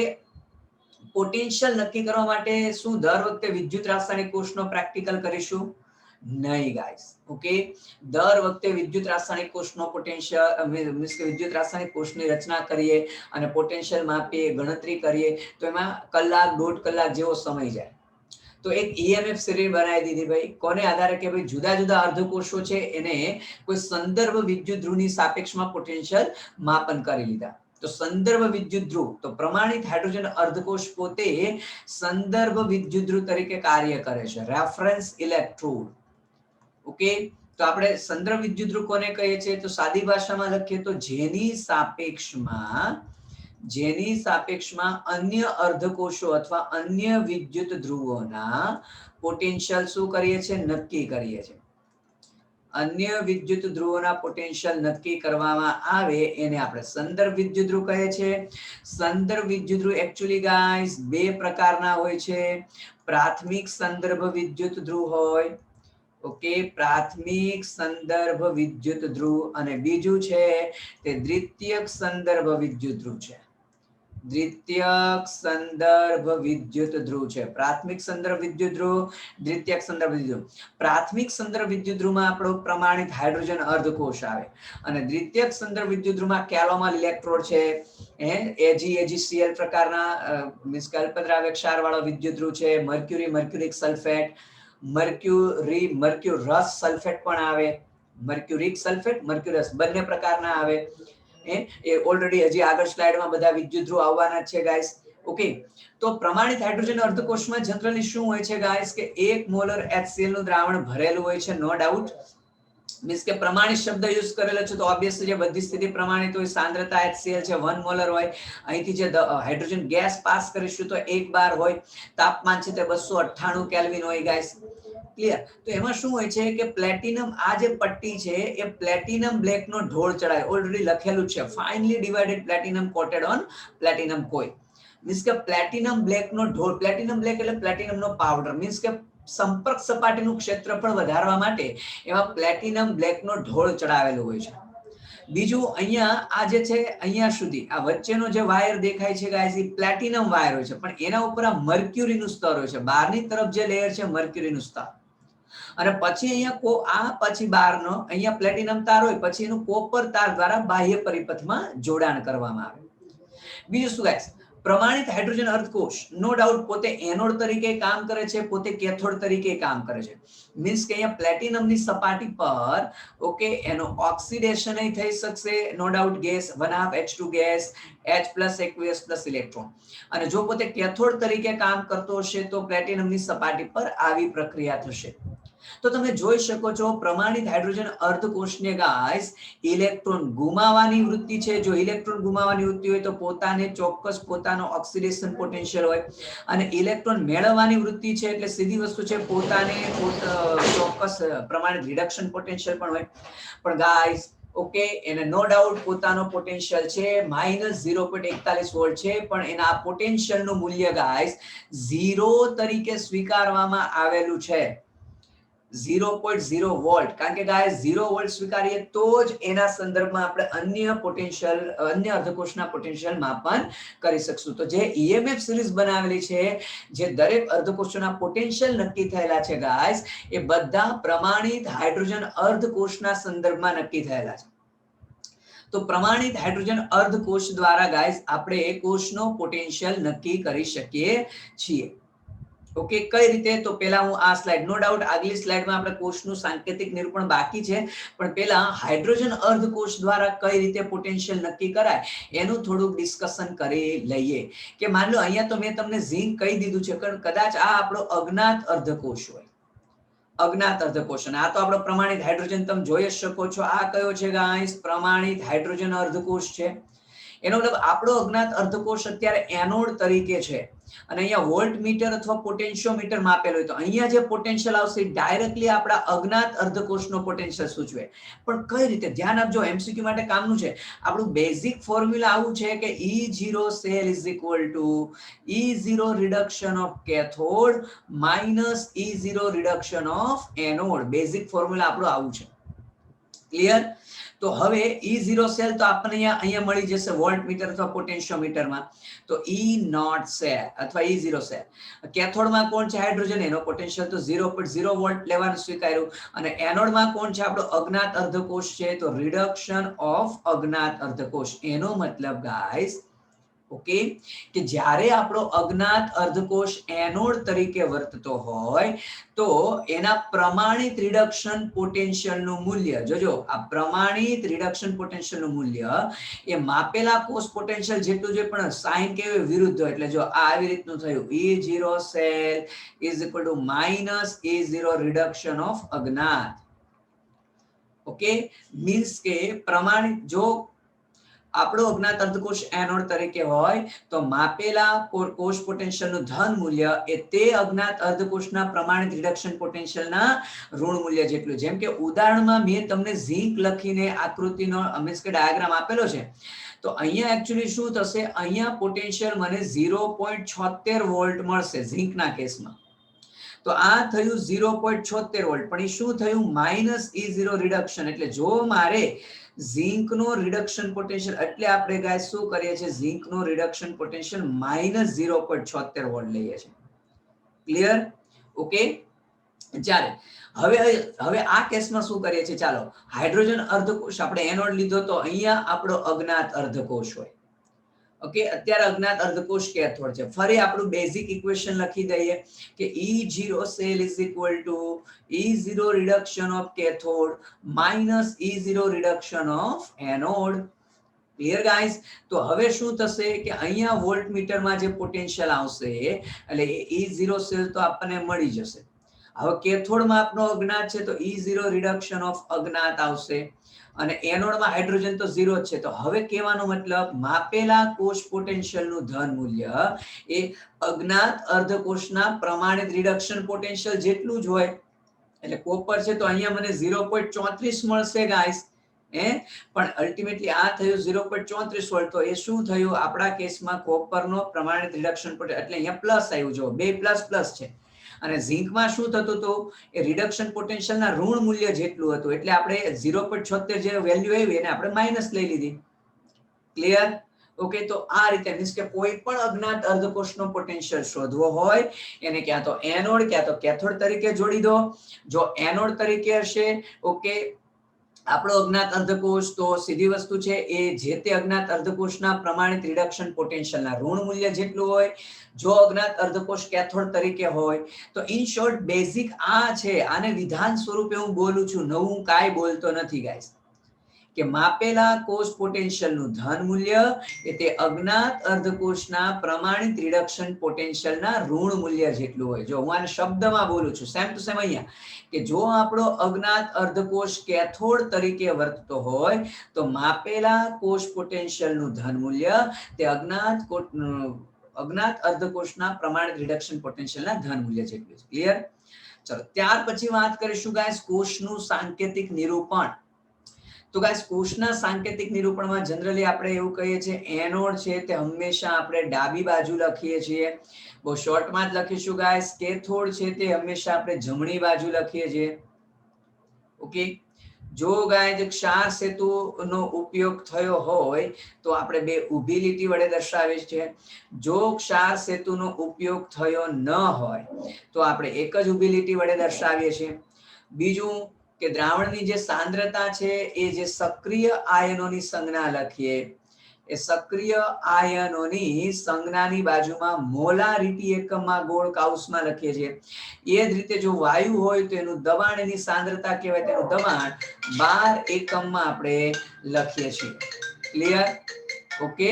પોટેન્શિયલ નક્કી કરવા માટે શું દર વખતે વિદ્યુત રાસાયણિક કોષનો પ્રેક્ટિકલ કરીશું? નહીં ગાઈસ. ઓકે, દર વખતે વિદ્યુત રાસાયણિક કોષનો પોટેન્શિયલ મીન્સ કે વિદ્યુત રાસાયણિક કોષની રચના કરીએ અને પોટેન્શિયલ માપીએ, ગણતરી કરીએ તો એમાં કલાક 1.5 કલાક જેવો સમય જાય. તો એક EMF સિરીઝ બનાવી દીધી ભાઈ. કોને આધારે કે ભાઈ જુદા જુદા અર્ધકોષો છે એને કોઈ સંદર્ભ વિદ્યુત ધ્રુવની સાપેક્ષમાં પોટેન્શિયલ માપન કરી લીધા. તો સંદર્ભ વિદ્યુત ધ્રુવ, તો પ્રમાણિત હાઇડ્રોજન અર્ધકોષ પોતે સંદર્ભ વિદ્યુત ધ્રુવ તરીકે કાર્ય કરે છે, રેફરન્સ ઇલેક્ટ્રોડ. ઓકે, તો આપણે સંદર્ભ વિદ્યુત ધ્રુવ કોને કહીએ છીએ? તો સાદી ભાષામાં લખીએ તો જેની સાપેક્ષમાં અન્ય અર્ધકોષો અથવા અન્ય વિદ્યુત ધ્રુવોના પોટેન્શિયલ શું કરીએ છીએ? નક્કી કરીએ છીએ. અન્ય વિદ્યુત ધ્રુવોના પોટેન્શિયલ નક્કી કરવામાં આવે એને આપણે સંદર્ભ વિદ્યુત ધ્રુવ કહે છે. સંદર્ભ વિદ્યુત ધ્રુવ એકચ્યુઅલી ગાઈસ બે પ્રકારના હોય છે. પ્રાથમિક સંદર્ભ વિદ્યુત ધ્રુવ હોય, ઓકે, પ્રાથમિક સંદર્ભ વિદ્યુત ધ્રુવ, અને બીજું છે તે દ્વિતીયક સંદર્ભ વિદ્યુત ધ્રુવ છે. દ્વિતીયક સંદર્ભ વિદ્યુત ધ્રુવ છે. પ્રાથમિક સંદર્ભ વિદ્યુત ધ્રુવ, દ્વિતીયક સંદર્ભ વિદ્યુત ધ્રુવ. પ્રાથમિક સંદર્ભ વિદ્યુત ધ્રુવમાં આપણો પ્રમાણિત હાઇડ્રોજન અર્ધકોષ આવે અને દ્વિતીયક સંદર્ભ વિદ્યુત ધ્રુવમાં કેલોમલ ઇલેક્ટ્રોડ છે, AgCl પ્રકારના મીન્સ કે અલ્પદ્રાવ્ય ક્ષારવાળો વિદ્યુત ધ્રુવ છે. મર્ક્યુરિક સલ્ફેટ, મર્ક્યુરસ સલ્ફેટ પણ આવે. મર્ક્યુરિક સલ્ફેટ, મર્ક્યુરસ બંને પ્રકારના આવે. એ ઓલરેડી હજી આગળ સ્લાઇડમાં બધા વિદ્યુત ધ્રુવ આવવાના છે ગાઈસ. ઓકે, તો પ્રમાણિત હાઇડ્રોજન અર્ધકોષમાં જનરલી શું હોય છે ગાઈસ કે 1 મોલર HCl નું દ્રાવણ ભરેલું હોય છે, નો ડાઉટ. મીન્સ કે પ્રમાણિત શબ્દ યુઝ કરેલો છે તો ઓબ્વિયસલી જે બધી સ્થિતિ પ્રમાણિત હોય, સાંદ્રતા HCl છે 1 મોલર હોય. અહીંથી જે હાઇડ્રોજન ગેસ પાસ કરીશું તો 1 બાર હોય. તાપમાન છે તે 298 કેલ્વિન હોય ગાઈસ. ક્લિયર? તો એમાં શું હોય છે કે પ્લેટિનમ, આ જે પટ્ટી છે એ પ્લેટિનમ બ્લેક નો ઢોળ ચડાય, ઓલરેડી લખેલું છે, finally divided platinum coated on platinum coil. Means કે પ્લેટિનમ બ્લેક નો ઢોળ, પ્લેટિનમ બ્લેક એટલે પ્લેટિનમ નો પાવડર. મીન્સ કે સંપર્ક સપાટીનું ક્ષેત્રફળ વધારવા માટે એમાં પ્લેટિનમ બ્લેક નો ઢોળ ચડાવેલો હોય છે. બીજું અહીંયા આ જે છે અહીંયા સુધી આ વચ્ચેનો જે વાયર દેખાય છે ગાઈસ એ પ્લેટિનમ વાયર હોય છે, પણ એના ઉપર આ મર્ક્યુરીનું સ્તર હોય છે. બહારની તરફ જે લેયર છે મર્ક્યુરીનું સ્તર, અને પછી અહીંયા પછી બહારનો અહીંયા પ્લેટિનમ તાર હોય, પછી એનું કોપર તાર દ્વારા બાહ્ય પરિપથમાં જોડાણ કરવામાં આવે. બીજું શું ગાઈસ, પ્રમાણિત હાઇડ્રોજન અર્ધકોષ નો ડાઉટ પોતે એનોડ તરીકે કામ કરે છે, પોતે કેથોડ તરીકે કામ કરે છે. મીન્સ કે અહીંયા પ્લેટિનમની સપાટી પર ઓકે એનો ઓક્સિડેશન થઈ શકશે, no doubt. Gas 1/2 H2 gas, H+ aqueous+ electron. અને જો પોતે કેથોડ તરીકે કામ કરતો હશે તો પ્લેટિનમની સપાટી પર આવી પ્રક્રિયા થશે. તો તમે જોઈ શકો છો પ્રમાણિત હાઇડ્રોજન અર્ધકોષને ગાઈસ ઇલેક્ટ્રોન ગુમાવવાની વૃત્તિ છે. જો ઇલેક્ટ્રોન ગુમાવવાની વૃત્તિ હોય તો પોતાને ચોક્કસ પોતાનો ઓક્સિડેશન પોટેન્શિયલ હોય, અને ઇલેક્ટ્રોન મેળવવાની વૃત્તિ છે એટલે સીધી વસ્તુ છે પોતાને ચોક્કસ પ્રમાણિત રિડક્શન પોટેન્શિયલ પણ હોય. પણ ગાઈસ ઓકે એને નો ડાઉટ પોતાનો પોટેન્શિયલ છે -0.41 વોલ્ટ છે, પણ એના પોટેન્શિયલ નું મૂલ્ય ગાઈસ 0 તરીકે સ્વીકારવામાં આવેલું છે. 0.0 વોલ્ટ, કારણ કે ગાઈસ 0 વોલ્ટ સ્વીકારીએ તો જ એના સંદર્ભમાં આપણે અન્ય પોટેન્શિયલ, અન્ય અર્ધકોષના પોટેન્શિયલ માપન કરી શકશું. તો જે EMF સિરીઝ બનાવેલી છે, જે દરેક અર્ધકોષના પોટેન્શિયલ નક્કી થયેલા છે ગાઈસ, એ બધા પ્રમાણિત હાઇડ્રોજન અર્ધકોષના સંદર્ભમાં નક્કી થયેલા છે. તો પ્રમાણિત હાઇડ્રોજન અર્ધકોષ દ્વારા ગાઈસ આપણે કોષનો પોટેન્શિયલ નક્કી કરી શકીએ છીએ. ઓકે, કઈ રીતે? તો પહેલા હું આ સ્લાઇડ, નો ડાઉટ આગલી સ્લાઇડમાં આપણે કોષનું સાંકેતિક નિરૂપણ બાકી છે, પણ પહેલા હાઇડ્રોજન અર્ધકોષ દ્વારા કઈ રીતે પોટેન્શિયલ નક્કી કરાય એનું થોડુંક ડિસ્કશન કરી લઈએ. કે માન લો અહીંયા તો મેં તમને ઝીંક કહી દીધું છે, પણ કદાચ આ આપણો અજ્ઞાત અર્ધકોષ હોય, અજ્ઞાત અર્ધકોષ, અને આ તો આપણો પ્રમાણિત હાઇડ્રોજન તમે જોઈ શકો છો. આ કયો છે ગાઈસ? પ્રમાણિત હાઇડ્રોજન અર્ધકોષ છે. એનો મતલબ આપણો અજ્ઞાત અર્ધકોષ અત્યારે એનોડ તરીકે છે, અને અહીંયા વોલ્ટ મીટર અથવા પોટેન્શિયોમીટર માપેલો હોય તો અહીંયા જે પોટેન્શિયલ આવશે ડાયરેક્ટલી આપણા અજ્ઞાત અર્ધકોષનો પોટેન્શિયલ સૂચવે. પણ કઈ રીતે? ધ્યાન આપજો, MCQ માટે કામનું છે. આપણું બેઝિક ફોર્મ્યુલા આવું છે કે E0 cell is equal to E0 reduction of cathode minus E0 reduction of anode. Basic formula આપણું આવું છે. ક્લિયર? તો હવે E0 સેલ તો આપણને અહીંયા મળી જશે વોલ્ટમીટર અથવા પોટેન્શિયોમીટરમાં. તો E0 સેલ અથવા E0 સેલ. કેથોડમાં કોણ છે? હાઇડ્રોજન. એનો પોટેન્શિયલ તો 0.0 વોલ્ટ લેવાનું સ્વીકાર્યું. અને એનોડમાં કોણ છે? આપણો અજ્ઞાત અર્ધકોષ છે. તો રિડક્શન ઓફ અજ્ઞાત અર્ધકોષ. એનો મતલબ ગાઈસ ઓકે કે જ્યારે આપણો અજ્ઞાત અર્ધકોષ એનોડ તરીકે વર્તતો હોય તો એના પ્રમાણિત રિડક્શન પોટેન્શિયલનું મૂલ્ય, જોજો આ પ્રમાણિત રિડક્શન પોટેન્શિયલનું મૂલ્ય એ માપેલા કોષ પોટેન્શિયલ જેટલું છે, પણ સાઇન કેવી વિરુદ્ધ હોય. એટલે જો આ આવી રીતનું થયું E0 cell is equal two minus E0 reduction of અજ્ઞાત. ઓકે, મીન્સ કે પ્રમાણિત જો આપણો અજ્ઞાત અર્ધકોષ એનોડ તરીકે હોય તો માપેલા કોષ પોટેન્શિયલનું ધન મૂલ્ય એ તે અજ્ઞાત અર્ધકોષના પ્રમાણિત રિડક્શન પોટેન્શિયલના ઋણ મૂલ્ય જેટલું. જેમ કે ઉદાહરણમાં મેં તમને ઝીંક લખીને આકૃતિનો મીન્સ કે ડાયાગ્રામ આપેલો છે. તો અહીંયા એકચ્યુઅલી શું થશે? અહીંયા પોટેન્શિયલ મને 0.76 વોલ્ટ મળશે ઝીંકના કેસમાં. તો આ થયું 0.76 વોલ્ટ. પણ એ શું થયું? Minus E0 reduction. એટલે જો મારે ઝીંકનો રિડક્શન પોટેન્શિયલ, એટલે આપણે ગાઈસ શું કરીએ છીએ? ઝીંકનો રિડક્શન પોટેન્શિયલ માઇનસ 0.76 વોલ્ટ લઈએ છીએ. ક્લિયર? ઓકે, ચાલે. હવે આ કેસમાં શું કરીએ છીએ? ચાલો, હાઇડ્રોજન અર્ધકોષ આપણે એનોડ લીધો તો અહીંયા આપણો અજ્ઞાત અર્ધકોષ હોય. ઓકે, અત્યારે અજ્ઞાત અર્ધકોષ કેથોડ છે. ફરી આપણું બેઝિક ઇક્વેશન લખી દઈએ કે E0 cell is equal to E0 reduction of cathode minus E0 reduction of anode. Clear guys? તો હવે શું થશે કે અહીંયા વોલ્ટમીટરમાં જે પોટેન્શિયલ આવશે એટલે E0 સેલ તો આપણને મળી જશે. હવે કેથોડમાં આપણો અજ્ઞાત છે તો E0 રિડક્શન ઓફ અજ્ઞાત આવશે. અને એનોડમાં હાઇડ્રોજન તો 0 જ છે. તો હવે કહેવાનો મતલબ માપેલા કોષ પોટેન્શિયલનું ધન મૂલ્ય એ અજ્ઞાત અર્ધકોષના પ્રમાણિત રિડક્શન પોટેન્શિયલ જેટલું જ હોય. એટલે કોપર છે તો અહીંયા મને 0.34 મળશે ગાઈસ. પણ અલ્ટિમેટલી આ થયું 0.34 વોલ્ટ. તો એ શું થયું? આપણા કેસમાં કોપરનો પ્રમાણિત રિડક્શન પોટેન્શિયલ એટલે અહીંયા પ્લસ આવ્યું. જો બે પ્લસ પ્લસ છે. અને ઝીંકમાં શું થતું હતું? એ રિડક્શન પોટેન્શિયલના ઋણ મૂલ્ય જેટલું હતું. એટલે આપણે 0.76 જે વેલ્યુ આવી એને આપણે માઇનસ લઈ લીધી. ક્લિયર? ઓકે, તો આ રીતે મીન્સ કે કોઈ પણ અજ્ઞાત અર્ધકોષનો પોટેન્શિયલ શોધવો હોય એને ક્યાં તો એનોડ ક્યાં તો કેથોડ તરીકે જોડી દો. જો એનોડ તરીકે હશે ઓકે આપણો અજ્ઞાત અર્ધકોષ, તો સીધી વસ્તુ છે એ જે તે અજ્ઞાત અર્ધકોષના પ્રમાણિત રિડક્શન પોટેન્શિયલના ઋણ મૂલ્ય જેટલું હોય. જો અજ્ઞાત અર્ધકોષ કેથોડ તરીકે હોય તો ઇન શોર્ટ બેઝિક આ છે. આને વિધાન સ્વરૂપે હું બોલું છું, નવું કાંઈ બોલતો નથી ગાઈસ. કે માપેલા કોષ પોટેન્શિયલનું ધન મૂલ્ય એ તે અજ્ઞાત અર્ધકોષના પ્રમાણિત રિડક્શન પોટેન્શિયલના ઋણ મૂલ્ય જેટલું હોય. જો હું આને શબ્દમાં બોલું છું સેમ ટુ સેમ અહીંયા કે જો આપણો અજ્ઞાત અર્ધકોષ કેથોડ તરીકે વર્તતો હોય તો માપેલા કોષ પોટેન્શિયલનું ધન મૂલ્ય તે અજ્ઞાત અર્ધકોષના પ્રમાણિત રિડક્શન પોટેન્શિયલના ધન મૂલ્ય જેટલું છે. ક્લિયર? ચલો, ત્યાર પછી વાત કરીશું ગાઈસ કોષનું સાંકેતિક નિરૂપણ. તો ગાઈસ કોષના સાંકેતિક નિરૂપણમાં જનરલી આપણે એવું કહીએ છીએ એનોડ છે તે હંમેશા આપણે ડાબી બાજુ લખીએ છીએ. બહુ શોર્ટમાં જ લખીશું ગાઈસ. કેથોડ છે તે હંમેશા આપણે જમણી બાજુ લખીએ છીએ. ઓકે, જો ગાઈસ ક્ષાર સેતુનો ઉપયોગ થયો હોય તો આપણે બે ઊભી લીટી વડે દર્શાવીએ છીએ. જો ક્ષાર સેતુનો ઉપયોગ થયો ન હોય તો આપણે એક જ ઊભી લીટી વડે દર્શાવીએ છીએ. બીજું કે દ્રાવણની જે સાંદ્રતા છે એ જે સક્રિય આયનોની સંજ્ઞા લખીએ એ સક્રિય આયનોની સંજ્ઞાની બાજુમાં મોલારિટી એકમમાં ગોળ કૌંસમાં લખીએ છીએ. એ જ રીતે જો વાયુ હોય તો એનું દબાણ, એની સાંદ્રતા કહેવાય તેનું દબાણ 12 એકમમાં આપણે લખીએ છીએ. Clear? Okay.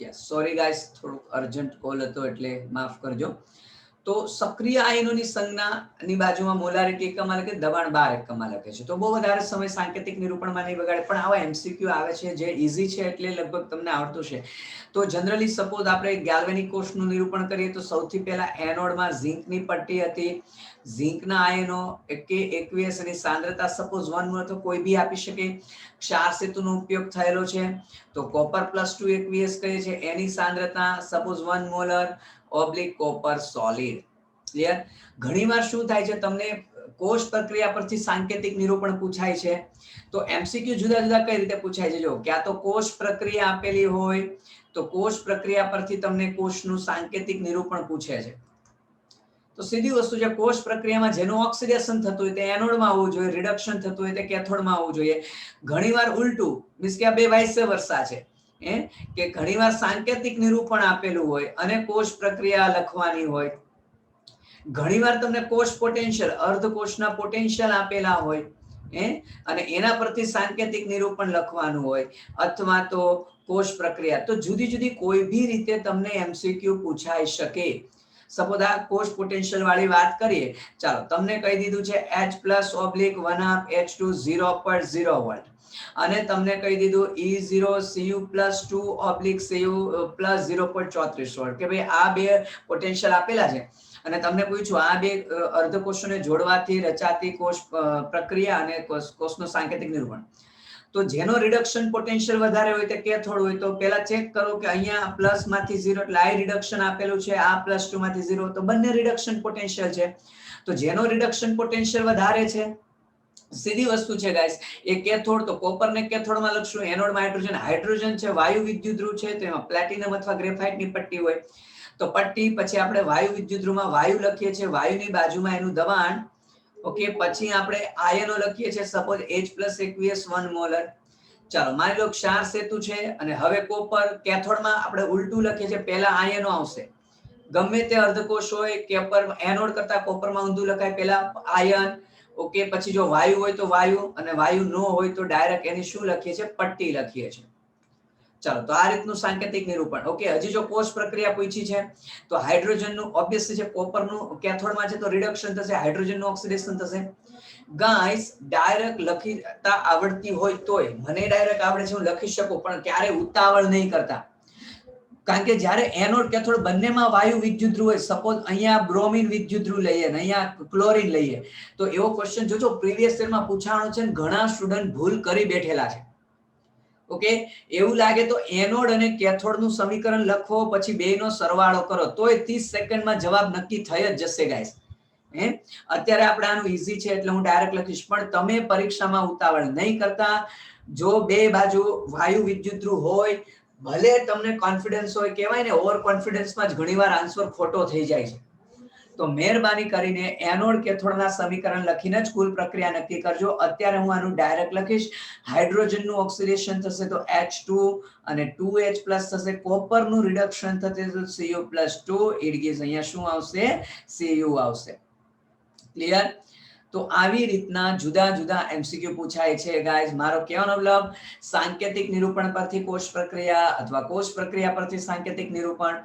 Yes sorry guys, થોડું અર્જન્ટ કોલ હતો એટલે માફ કરજો. તો સક્રિય આયનોની સંજ્ઞાની બાજુમાં મોલારિટી એકમમાં લખે, દબાણ 12 એકમમાં લખે છે. તો બહુ વધારે સમય સાંકેતિક નિરૂપણમાં નહીં બગાડે, પણ આવા એમસીક્યુ આવે છે જે ઈઝી છે એટલે લગભગ તમને આવડતું છે. તો જનરલી સપોઝ આપણે ગેલ્વેનિક કોષનું નિરૂપણ કરીએ તો સૌથી પહેલા એનોડમાં ઝિંકની પટ્ટી હતી. ઝિંકના આયનો કે એકવીએસ ની સાંદ્રતા સપોઝ 1 મોલ તો કોઈ બી આપી શકે. ક્ષાર સેતુનો ઉપયોગ થયેલો છે તો કોપર +2 એકવીએસ કહે છે, એની સાંદ્રતા suppose 1 molar oblique copper solid. Clear? ઘણીવાર શું થાય છે, તમને કોષ પ્રક્રિયા પરથી સાંકેતિક નિરૂપણ પૂછાય છે. તો એમસીક્યુ જુદા જુદા કઈ રીતે પૂછાય છે, જો ક્યાં તો કોષ પ્રક્રિયા આપેલી હોય તો કોષ પ્રક્રિયા પરથી તમને કોષનું સાંકેતિક નિરૂપણ પૂછે છે. તો સીધી વસ્તુ છે, કોષ પ્રક્રિયામાં જેનું ઓક્સિડેશન થતું હોય તે એનોડમાં આવવું જોઈએ, રિડક્શન થતું હોય તે કેથોડમાં આવવું જોઈએ. ઘણીવાર ઉલટું, મીન્સ કે આ બે વાઇસ વર્સા છે કે ઘણીવાર સાંકેતિક નિરૂપણ આપેલું હોય અને કોષ પ્રક્રિયા લખવાની હોય. ઘણીવાર તમને કોષ પોટેન્શિયલ, અર્ધકોષના પોટેન્શિયલ આપેલા હોય અને એના પરથી સાંકેતિક નિરૂપણ લખવાનું હોય, અથવા તો કોષ પ્રક્રિયા. તો જુદી જુદી કોઈ બી રીતે તમને એમસીક્યુ પૂછાઈ શકે. સપોઝ આ કોષ પોટેન્શિયલ વાળી વાત કરીએ, ચાલો તમને કહી દીધું છે H+1/H2 0.0 વોલ્ટ અને તમને કહી દીધું E0 Cu+2/Cu + 0.34 વોલ્ટ કે ભાઈ આ બે પોટેન્શિયલ આપેલા છે અને તમને પૂછ્યું આ બે અર્ધકોષોને જોડવાથી રચાતી કોષ પ્રક્રિયા અને કોષનો સાંકેતિક નિરૂપણ. તો જેનો રિડક્શન પોટેન્શિયલ વધારે હોય તે કેથોડ હોય તો પહેલા ચેક કરો કે અહીંયા પ્લસ માંથી 0 એટલે આ રિડક્શન આપેલું છે, આ +2 માંથી 0 તો બંને રિડક્શન પોટેન્શિયલ છે. તો જેનો રિડક્શન પોટેન્શિયલ વધારે છે, સીધી વસ્તુ છે ગાઈસ, એ કેથોડ. તો કોપર ને કેથોડમાં લખશું, એનોડમાં હાઇડ્રોજન. હાઇડ્રોજન છે વાયુ વિદ્યુત ધ્રુવ છે તો એમાં પ્લેટિનમ અથવા ગ્રેફાઇટની પટ્ટી હોય. તો પટ્ટી પછી આપણે વાયુ વિદ્યુત ધ્રુવમાં વાયુ લખીએ છીએ, વાયુની બાજુમાં એનું દબાણ. ઓકે, પછી આપણે આયનો લખીએ છીએ, સપોઝ H+aqueous 1 મોલર. ચાલો માની લો ક્ષાર સેતુ છે અને હવે કોપર. કેથોડમાં આપણે ઉલટું લખીએ છીએ, પહેલા આયનો આવશે. ગમે તે અર્ધકોષ હોય, કોપર એનોડ કરતા કોપરમાં ઊંધું લખાય, પહેલા આયન. ઓકે, પછી જો વાયુ હોય તો વાયુ, અને વાયુ ન હોય તો ડાયરેક્ટ એની શું લખીએ છીએ, પટ્ટી લખીએ છીએ. ચાલો, તો આ રીતનું સાંકેતિક નિરૂપણ. ઓકે, હજી જો કોષ પ્રક્રિયા પૂછી છે તો હાઇડ્રોજનનું ઓબ્વિયસલી છે, કોપરનું કેથોડમાં છે તો રિડક્શન થશે, હાઇડ્રોજનનું ઓક્સિડેશન થશે. ગાઈસ, ડાયરેક્ટ લખીતા આવડતી હોય તોય, મને ડાયરેક્ટ આવડે છે હું લખી શકું, પણ ક્યારે ઉતાવળ નહીં કરતા. કારણ કે જ્યારે એનોડ કેથોડ બંનેમાં વાયુ વિદ્યુત ધ્રુવ હોય, સપોઝ અહીંયા બ્રોમિન વિદ્યુત ધ્રુવ લઈએ અને અહીંયા ક્લોરીન લઈએ, તો એવો ક્વેશ્ચન જોજો પ્રીવિયસ યરમાં પૂછાણો છે, ઘણા સ્ટુડન્ટ ભૂલ કરી બેઠેલા છે. ઓકે, એવું લાગે તો એનોડ અને કેથોડનું સમીકરણ લખો, પછી બેયનો સરવાળો કરો, તોય 30 સેકન્ડમાં જવાબ નક્કી થઈ જ જશે ગાઈસ. અત્યારે આપણે આનું ઈઝી છે એટલે હું ડાયરેક્ટ લખીશ, પણ તમે પરીક્ષામાં ઉતાવળ નહીં કરતા. જો બે બાજુ વાયુ વિદ્યુત ધ્રુવ હોય, ભલે તમને કોન્ફિડન્સ હોય, કહેવાય ને ઓવર કોન્ફિડન્સમાં જ ઘણીવાર આન્સર ખોટો થઈ જાય છે. તો મહેરબાની કરીને એનોડ કેથોડના સમીકરણ લખીને જ કુલ પ્રક્રિયા નક્કી કરજો. અત્યારે હું આનું ડાયરેક્ટ લખીશ. હાઇડ્રોજનનું ઓક્સિડેશન થશે તો H2 અને 2H+ થશે. કોપરનું રિડક્શન થશે તો Cu+2, ઇટ ગીવ્સ અહીંયા શું આવશે, Cu આવશે. ક્લિયર? તો આવી રીતના જુદા જુદા એમસીક્યુ પૂછાય છે ગાઈસ. મારો કહેવાનો મતલબ, સાંકેતિક નિરૂપણ પરથી કોષ પ્રક્રિયા અથવા કોષ પ્રક્રિયા પરથી સાંકેતિક નિરૂપણ,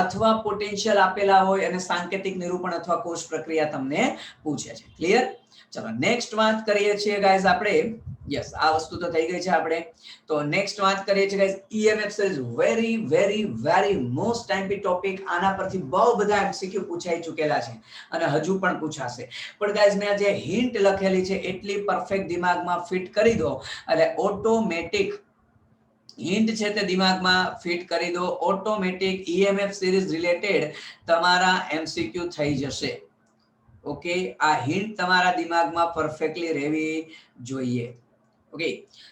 અથવા પોટેન્શિયલ આપેલા હોય અને સાંકેતિક નિરૂપણ અથવા કોષ પ્રક્રિયા તમને પૂછે છે. ક્લિયર? ચલો નેક્સ્ટ વાત કરીએ છીએ ગાઈસ આપણે. યસ, આ વસ્તુ તો થઈ ગઈ છે આપણે. તો નેક્સ્ટ વાત કરીએ છીએ guys, EMF series. Very very very most ટાઈમ્પી ટોપિક. આના પરથી બહુ બધા એમસીક્યુ પૂછાઈ ચૂકેલા છે અને હજુ પણ પૂછાશે. પણ ગાઈસ, મેં જે હિન્ટ લખેલી છે એટલી પરફેક્ટ દિમાગમાં ફિટ કરી દો એટલે ઓટોમેટિક હિન્ટ છે તે દિમાગમાં ફિટ કરી દો, ઓટોમેટિક EMF સિરીઝ રિલેટેડ તમારા એમસીક્યુ થઈ જશે. ઓકે, આ હિન્ટ તમારા દિમાગમાં પરફેક્ટલી રહેવી જોઈએ. ઓકે,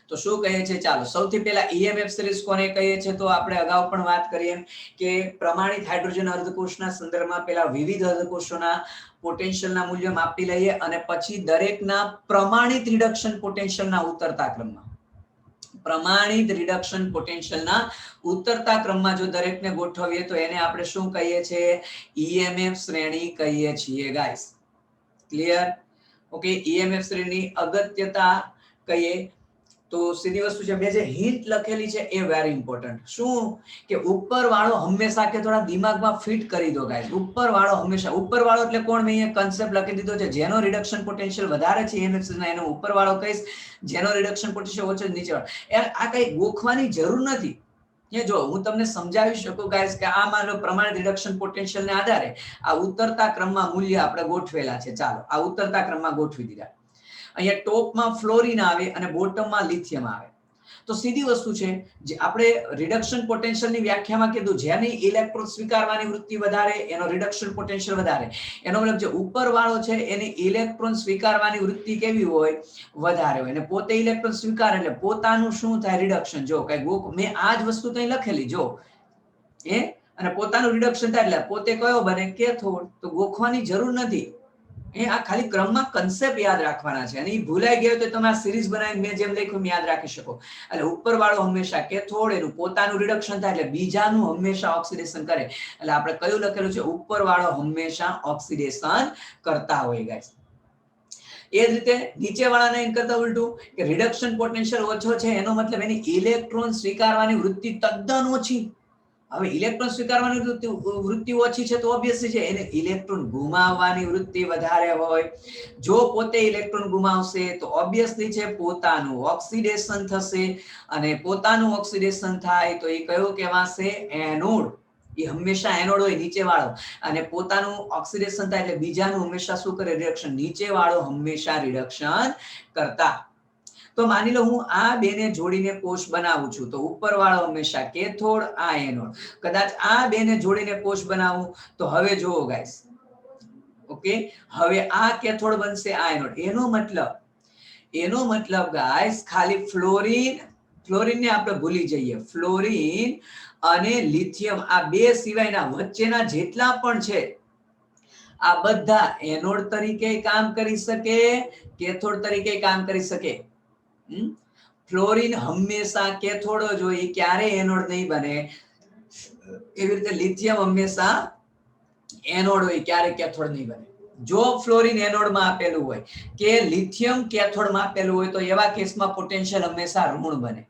તો શું કહે છે, ચાલો સૌથી પહેલા EMF સિરીઝ કોને કહીએ છીએ, તો આપણે અગાઉ પણ વાત કરી એમ કે પ્રમાણિત હાઇડ્રોજન અર્ધકોષના સંદર્ભમાં પહેલા વિવિધ અર્ધકોષોના પોટેન્શિયલના મૂલ્ય માપી લઈએ અને પછી દરેકના પ્રમાણિત રિડક્શન પોટેન્શિયલના ઉતરતા ક્રમમાં, પ્રમાણિત રિડક્શન પોટેન્શિયલના ઉતરતા ક્રમમાં જો દરેકને ગોઠવીએ તો એને આપણે શું કહીએ છીએ, EMF શ્રેણી કહીએ છીએ ગાઈસ. ક્લિયર? ઓકે, EMF શ્રેણી અગત્યતા કહીએ તો સીધી વસ્તુ છે, બે જે હિન્ટ લખેલી છે એ વેરી ઇમ્પોર્ટન્ટ. શું કે ઉપરવાળો હંમેશા કે થોડા દિમાગમાં ફિટ કરી દો ગાઈસ. ઉપરવાળો હંમેશા, ઉપરવાળો એટલે કોણ? મેં અહીંયા કન્સેપ્ટ લખી દીધો છે, જેનો રિડક્શન પોટેન્શિયલ વધારે છે EMF એનો ઉપરવાળો કહીશ, જેનો રિડક્શન પોટેન્શિયલ ઓછો નીચેવાળો. આ કઈ ગોખવાની જરૂર નથી. એ જો હું તમને સમજાવી શકું ગાઈસ કે આ માનો પ્રમાણિત રિડક્શન પોટેન્શિયલ ને આધારે આ ઉતરતા ક્રમમાં મૂલ્ય આપણે ગોઠવેલા છે. ચાલો આ ઉતરતા ક્રમમાં ગોઠવી દીધા. અહીંયા ટોપમાં ફ્લોરિન આવે અને બોટમમાં લિથિયમ આવે. તો સીધી વસ્તુ છે, જે આપણે રિડક્શન પોટેન્શિયલની વ્યાખ્યામાં કીધું, જેની ઇલેક્ટ્રોન સ્વીકારવાની વૃત્તિ વધારે એનો રિડક્શન પોટેન્શિયલ વધારે. એનો મતલબ જે ઉપરવાળો છે એની ઇલેક્ટ્રોન સ્વીકારવાની વૃત્તિ કેવી હોય? વધારે હોય. અને પોતે ઇલેક્ટ્રોન સ્વીકારે એટલે પોતાનું શું થાય? રિડક્શન. જો કઈ મેં આ જ વસ્તુ કઈ લખેલી જો અને પોતાનું રિડક્શન થાય એટલે પોતે કયો બને? કેથોડ. તો ગોખવાની જરૂર નથી. આ ખાલી ક્રમમાં કન્સેપ્ટ યાદ રાખવાના છે, અને એ ભૂલાઈ ગયો તો તમે આ સિરીઝ બનાવીને મેં જેમ લખ્યું યાદ રાખી શકો. એટલે ઉપરવાળો હંમેશા કેથોડ, એનું પોતાનું રિડક્શન થાય એટલે બીજાનું હંમેશા ઓક્સિડેશન કરે. એટલે આપણે કયું લખેલું છે? ઉપરવાળો હંમેશા ઓક્સિડેશન કરતા હોય ગાઈસ. એ જ રીતે નીચેવાળાને એમ કરતા ઉલટું કે રિડક્શન પોટેન્શિયલ ઓછો છે એનો મતલબ એની ઇલેક્ટ્રોન સ્વીકારવાની વૃત્તિ તદ્દન ઓછી. હવે ઇલેક્ટ્રોન સ્વીકારવાની વૃત્તિ ઓછી છે તો ઓબ્વિયસલી છે એને ઇલેક્ટ્રોન ગુમાવવાની વૃત્તિ વધારે હોય. જો પોતે ઇલેક્ટ્રોન ગુમાવશે તો ઓબ્વિયસલી છે પોતાનું ઓક્સિડેશન થશે, અને પોતાનું ઓક્સિડેશન થાય તો એ કયો કહેવાશે? એનોડ. એ હંમેશા એનોડ હોય, નીચે વાળો. અને પોતાનું ઓક્સિડેશન થાય એટલે બીજાનું હંમેશા શું કરે? રિડક્શન. નીચે વાળો હંમેશા રિડક્શન કરતા. તો માની લો હું આ બેને જોડીને કોષ બનાવું છું, તો ઉપરવાળો હંમેશા કેથોડ, આ એનોડ. કદાચ આ બેને જોડીને કોષ બનાવું તો હવે જુઓ ગાઈસ, ઓકે, હવે આ કેથોડ બનશે, આ એનોડ. એનો મતલબ ગાઈસ ખાલી ફ્લોરિનને આપણે ભૂલી જઈએ. ફ્લોરિન અને લિથિયમ આ બે સિવાયના વચ્ચેના જેટલા પણ છે આ બધા એનોડ તરીકે કામ કરી શકે, કેથોડ તરીકે કામ કરી શકે. ફ્લોરિન હંમેશા કેથોડ જ હોય, ક્યારે એનોડ નહીં બને. એવી રીતે લિથિયમ હંમેશા એનોડ હોય, ક્યારે કેથોડ નહીં બને. જો ફ્લોરિન એનોડમાં આપેલું હોય કે લિથિયમ કેથોડમાં આપેલું હોય તો એવા કેસમાં પોટેન્શિયલ હંમેશા ઋણ બને.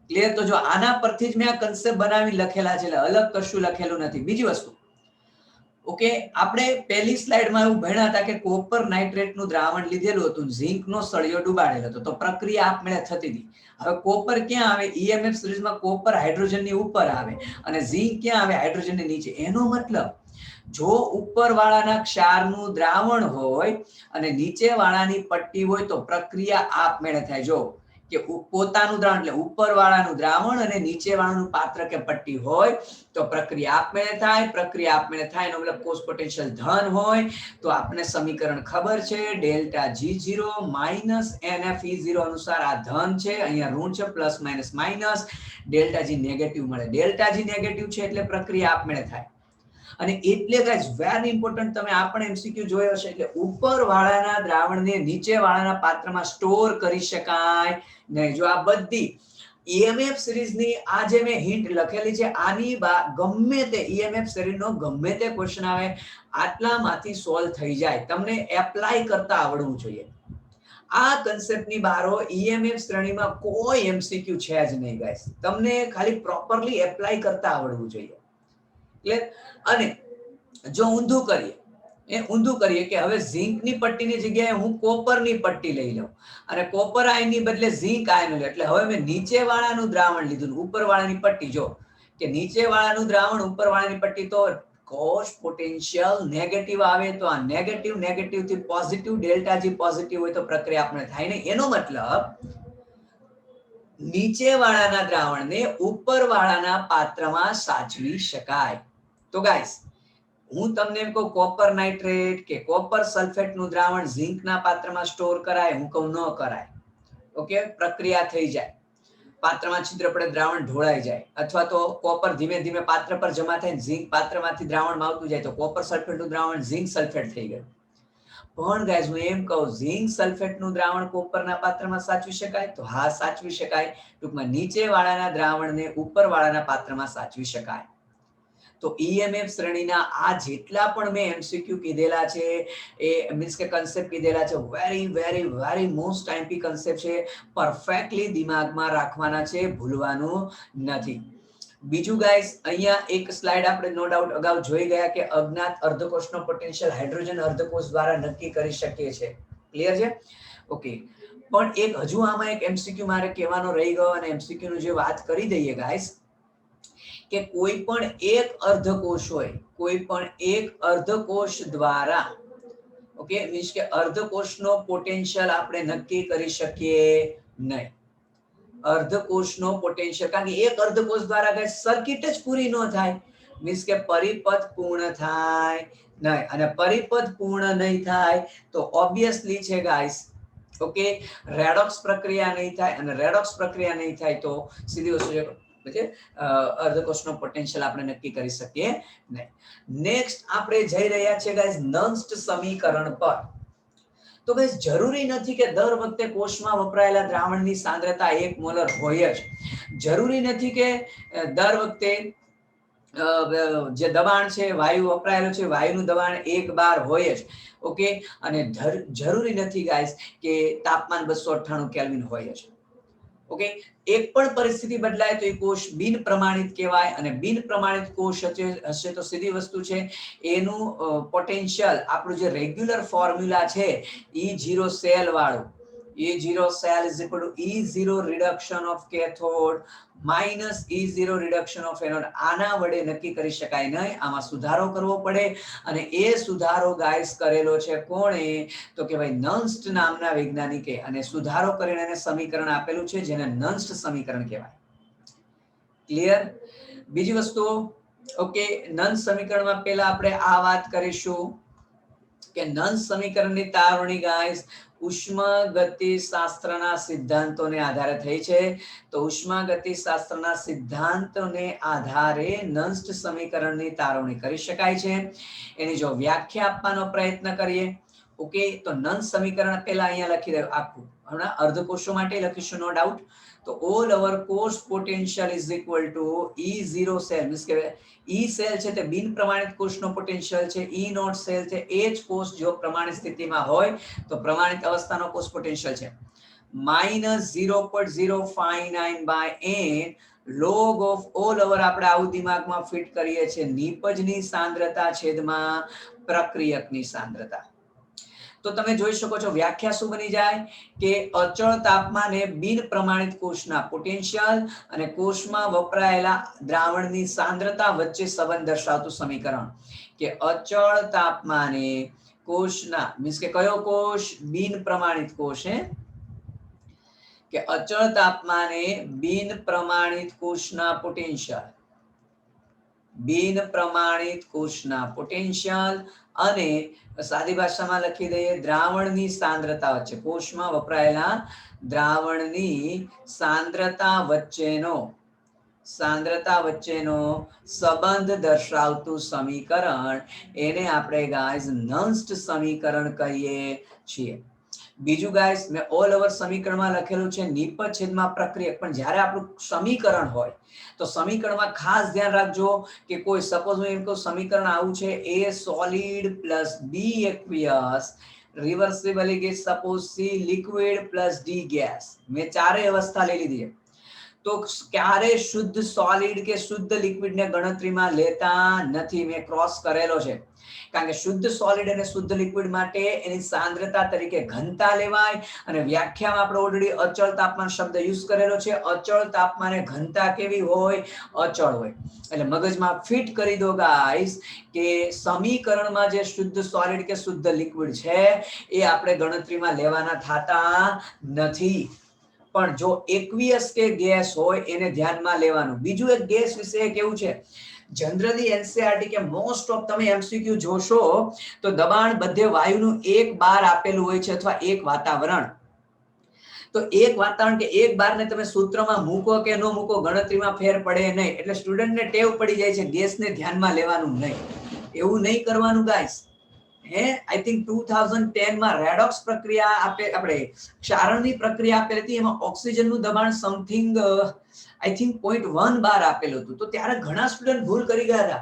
ક્લિયર? તો જો આના પરથી જ મેં આ કન્સેપ્ટ બનાવી લખેલા છે, એટલે અલગ કશું લખેલું નથી. બીજી વસ્તુ, ઓકે, આપણે પહેલી સ્લાઇડમાં એવું ભણ્યા હતા કે કોપર નાઇટ્રેટનું દ્રાવણ લીધેલું હતું, ઝીંકનો સળિયો ડુબાડેલો હતો, તો પ્રક્રિયા આપમેળે થતી હતી. હવે કોપર ક્યાં આવે? EMF સિરીઝમાં કોપર હાઇડ્રોજનની ઉપર આવે અને ઝીંક ક્યાં આવે? હાઇડ્રોજનની નીચે. એનો મતલબ જો ઉપરવાળાના ક્ષારનું દ્રાવણ હોય અને નીચેવાળાની પટ્ટી હોય તો પ્રક્રિયા આપમેળે થાય. જો કે પોતાનું દ્રાવણ એટલે ઉપરવાળાનું દ્રાવણ અને નીચેવાળાનું પાત્ર કે પટ્ટી હોય તો પ્રક્રિયા આપમેળે થાય. પ્રક્રિયા આપમેળે થાય એનો મતલબ કોષ પોટેન્શિયલ ધન હોય તો આપણે સમીકરણ ખબર છે, ડેલ્ટા G0 માઇનસ NFE0 અનુસાર આ ધન છે, અહીંયા ઋણ છે, plus minus minus, delta G negative મળે. ડેલ્ટા G નેગેટિવ છે એટલે પ્રક્રિયા આપમેળે થાય. અને એટલે ગાઈસ વેરી ઇમ્પોર્ટન્ટ, તમે આ પણ MCQ જોયો હશે, એટલે ઉપરવાળાના દ્રાવણને નીચેવાળાના પાત્રમાં સ્ટોર કરી શકાય નહીં. જો આ બધી EMF સિરીઝની આ જે મેં હિન્ટ લખેલી છે, આની ગમે તે EMF સિરીઝનો ગમે તે ક્વેશ્ચન આવે આટલામાંથી સોલ્વ થઈ જાય. તમને એપ્લાય કરતા આવડવું જોઈએ. આ કન્સેપ્ટની બહાર EMF શ્રેણીમાં કોઈ MCQ છે જ નહીં ગાઈસ. તમને ખાલી પ્રોપરલી એપ્લાય કરતા આવડવું જોઈએ. અને જો ઊંધું કરીએ કે હવે ઝીંકની પટ્ટીની જગ્યાએ હું કોપરની પટ્ટી લઈ લઉં અને કોપર આયનની બદલે ઝીંક આયન લે, એટલે હવે મેં નીચેવાળાનું દ્રાવણ લીધું, ઉપરવાળાની પટ્ટી. જો કે નીચેવાળાનું દ્રાવણ, ઉપરવાળાની પટ્ટી, તો કોષ પોટેન્શિયલ નેગેટિવ આવે તો આ નેગેટિવ થી પોઝિટિવ, ડેલ્ટા G પોઝિટિવ હોય તો પ્રક્રિયા આપણે થાય નહીં. એનો મતલબ નીચેવાળાના દ્રાવણને ઉપરવાળાના પાત્રમાં સાચવી શકાય. તો ગાઈસ હું તમને એમ કહું કોપર નાઇટ્રેટ કે કોપર સલ્ફેટનું દ્રાવણ ઝીંકના પાત્રમાં સ્ટોર કરાય? હું કહું ન કરાય. ઓકે, પ્રક્રિયા થઈ જાય, પાત્રમાં છિદ્ર પડે, દ્રાવણ ઢોળાઈ જાય, અથવા તો કોપર ધીમે ધીમે પાત્ર પર જમા થઈને ઝીંક પાત્રમાંથી દ્રાવણમાં આવતું જાય તો કોપર સલ્ફેટનું દ્રાવણ ઝીંક સલ્ફેટ થઈ ગયું. પણ ગાઈસ હું એમ કહું, ઝીંક સલ્ફેટનું દ્રાવણ કોપરના પાત્રમાં સાચવી શકાય? તો હા, સાચવી શકાય. ટૂંકમાં નીચેવાળાના દ્રાવણને ઉપરવાળાના પાત્રમાં સાચવી શકાય. તો EMF શ્રેણીના આ જેટલા પણ મેં MCQ કીધેલા છે એ મીન્સ કે કન્સેપ્ટ કીધેલા છે very very very most આઈમ્પી concept છે, પરફેક્ટલી દિમાગમાં રાખવાના છે, ભૂલવાનું નથી. બીજું ગાઈસ અહીંયા એક સ્લાઇડ આપણે નો ડાઉટ અગાઉ જોઈ ગયા કે અજ્ઞાત અર્ધકોષનો પોટેન્શિયલ હાઇડ્રોજન અર્ધકોષ દ્વારા નક્કી કરી શકીએ છે. ક્લિયર છે? ઓકે. પણ એક હજુ આમાં એક MCQ મારે કહેવાનો રહી ગયો અને MCQ નું જે વાત કરી દઈએ ગાઈસ કે કોઈ પણ એક અર્ધકોષ હોય, કોઈ પણ એક અર્ધકોષ દ્વારા ઓકે મીન્સ કે અર્ધકોષનો પોટેન્શિયલ આપણે નક્કી કરી શકીએ નહીં. અર્ધકોષનો પોટેન્શિયલ, કારણ કે એક અર્ધકોષ દ્વારા ગાઈસ સર્કિટ જ પૂરી ન થાય, મીન્સ કે પરિપથ પૂર્ણ થાય નહીં, અને પરિપથ પૂર્ણ નહીં થાય તો ઓબ્વિયસલી છે ગાઈસ ઓકે રેડોક્સ પ્રક્રિયા નહીં થાય, અને રેડોક્સ પ્રક્રિયા નહીં થાય તો સીધી વસ્તુ છે અર્ધકોષનો પોટેન્શિયલ આપણે નક્કી કરી શકીએ નહીં. નેક્સ્ટ આપણે જઈ રહ્યા છીએ ગાઈસ નન્સ્ટ સમીકરણ પર. તો ગાઈસ જરૂરી નથી કે દર વખતે કોષમાં વપરાયેલા દ્રાવણની સાંદ્રતા 1 મોલર હોય જ. જરૂરી નથી કે દર વખતે જે દબાણ છે વાયુ વપરાયેલો છે વાયુનું દબાણ 1 બાર હોય જ. ઓકે, અને જરૂરી નથી ગાઈસ કે તાપમાન 298 કેલ્વિન હોય જ. ઓકે, એક પણ પરિસ્થિતિ બદલાય તો એ કોષ બિન પ્રમાણિત કહેવાય, અને બિન પ્રમાણિત કોષ હશે તો સીધી વસ્તુ છે એનું પોટેન્શિયલ આપણું જે રેગ્યુલર ફોર્મ્યુલા છે E0 સેલ વાળું, E0 cell is equal to E0 reduction of cathode minus E0 reduction of anode. આના વડે નક્કી કરી શકાય નહીં, આમાં સુધારો કરવો પડે, અને એ સુધારો ગાઈસ કરેલો છે કોણે તો કે ભાઈ નન્સ્ટ નામના વૈજ્ઞાનિકે, અને સુધારો કરીને એને સમીકરણ આપેલું છે જેને નન્સ્ટ સમીકરણ કહેવાય. ક્લિયર? બીજી વસ્તુ ઓકે નન્સ્ટ સમીકરણમાં પહેલા આપણે આ વાત કરીશું કે નન્સ્ટ સમીકરણની તારવણી ગાઈસ ઉષ્માગતિશાસ્ત્રના સિદ્ધાંતોને આધારે થઈ છે. તો ઉષ્માગતિશાસ્ત્રના સિદ્ધાંતોને આધારે નન્સ્ટ સમીકરણની તારવણી કરી શકાય છે. એની જો વ્યાખ્યા આપવાનો પ્રયત્ન કરીએ ઓકે તો નન્સ્ટ સમીકરણ પહેલા અહીંયા લખી દઉં આખું, હમણાં અર્ધકોષો માટે લખીશું નો ડાઉટ. તો all our course potential is equal to E0 cell, means કે E સેલ છે તે બિન પ્રમાણિત કોષનો પોટેન્શિયલ છે, E નોટ સેલ છે એ જ કોષ જો પ્રમાણિત સ્થિતિમાં હોય તો પ્રમાણિત અવસ્થાનો કોષ પોટેન્શિયલ છે -0.059/n log of all over. આપણે આવું દિમાગમાં ફિટ કરીએ છીએ નિપજની સાંદ્રતા છેદમાં પ્રક્રિયકની સાંદ્રતા. તો તમે જોઈ શકો છો વ્યાખ્યા શું બની જાય કે અચળ તાપમાને બિન પ્રમાણિત કોષના પોટેન્શિયલ અને કોષમાં વપરાયેલા દ્રાવણની સાંદ્રતા વચ્ચે સંબંધ દર્શાવતું સમીકરણ. કે અચળ તાપમાને કોષના મીન્સ કે કયો કોષ? બિન પ્રમાણિત કોષ. કે અચળ તાપમાને બિન પ્રમાણિત કોષના પોટેન્શિયલ, બિન પ્રમાણિત કોષના પોટેન્શિયલ અને સાદી ભાષામાં લખી દઈએ દ્રાવણની સાંદ્રતા વચ્ચે, કોષમાં વપરાયેલા દ્રાવણની સાંદ્રતા વચ્ચેનો સંબંધ દર્શાવતું સમીકરણ એને આપણે ગાઈઝ નન્સ્ટ સમીકરણ કહીએ છીએ. બીજું ગાઈસ મેં ઓલ ઓવર સમીકરણમાં લખેલું છે નિપજ છેદમાં પ્રક્રિયક, પણ જ્યારે આપણું સમીકરણ હોય તો સમીકરણમાં ખાસ ધ્યાન રાખજો કે કોઈ સપોઝ હું એમ કહું સમીકરણ આવું છે A solid plus B aqueous reversibly gas suppose C liquid plus D gas, મેં ચારે અવસ્થા લઈ લીધી છે. તો ક્યારે શુદ્ધ સોલિડ કે શુદ્ધ લિક્વિડ ને ગણતરીમાં લેતા નથી, મેં ક્રોસ કરેલો છે. કારણ કે શુદ્ધ સોલિડ અને શુદ્ધ લિક્વિડ માટે એની સાંદ્રતા તરીકે ઘનતા લેવાય, અને વ્યાખ્યામાં આપણે ઓલરેડી અચળ તાપમાન શબ્દ યુઝ કરેલો છે. અચળ તાપમાને ઘનતા કેવી હોય? અચળ હોય. એટલે મગજમાં ફિટ કરી દો ગાઈસ કે સમીકરણમાં જે શુદ્ધ સોલિડ કે શુદ્ધ લિક્વિડ છે એ આપણે ગણતરીમાં લેવાના થતા નથી, પણ જો એક્વિયસ કે ગેસ હોય એને ધ્યાનમાં લેવાનું. બીજું એક ગેસ વિશે કેવું છે, જનરલી એનસીઆરટી કે મોસ્ટ ઓફ તમે એમસીક્યુ જોશો તો દબાણ બધે વાયુનું 1 બાર આપેલું હોય છે અથવા એક વાતાવરણ. તો એક વાતાવરણ કે એક બારને તમે સૂત્રમાં મૂકો કે ન મૂકો ગણતરીમાં ફેર પડે નહીં, એટલે સ્ટુડન્ટને ટેવ પડી જાય છે ગેસને ધ્યાનમાં લેવાનું નહીં. એવું નહીં કરવાનું ગાઈસ. આઈ થિંક 2010 માં રેડોક્સ પ્રક્રિયા આપણે ક્ષારણની પ્રક્રિયા આપેલી હતી, એમાં ઓક્સિજનનું દબાણ સમથિંગ આઈ થિંક 0.1 બાર આપેલું હતું. તો ત્યારે ઘણા સ્ટુડન્ટ ભૂલ કરી ગયા હતા,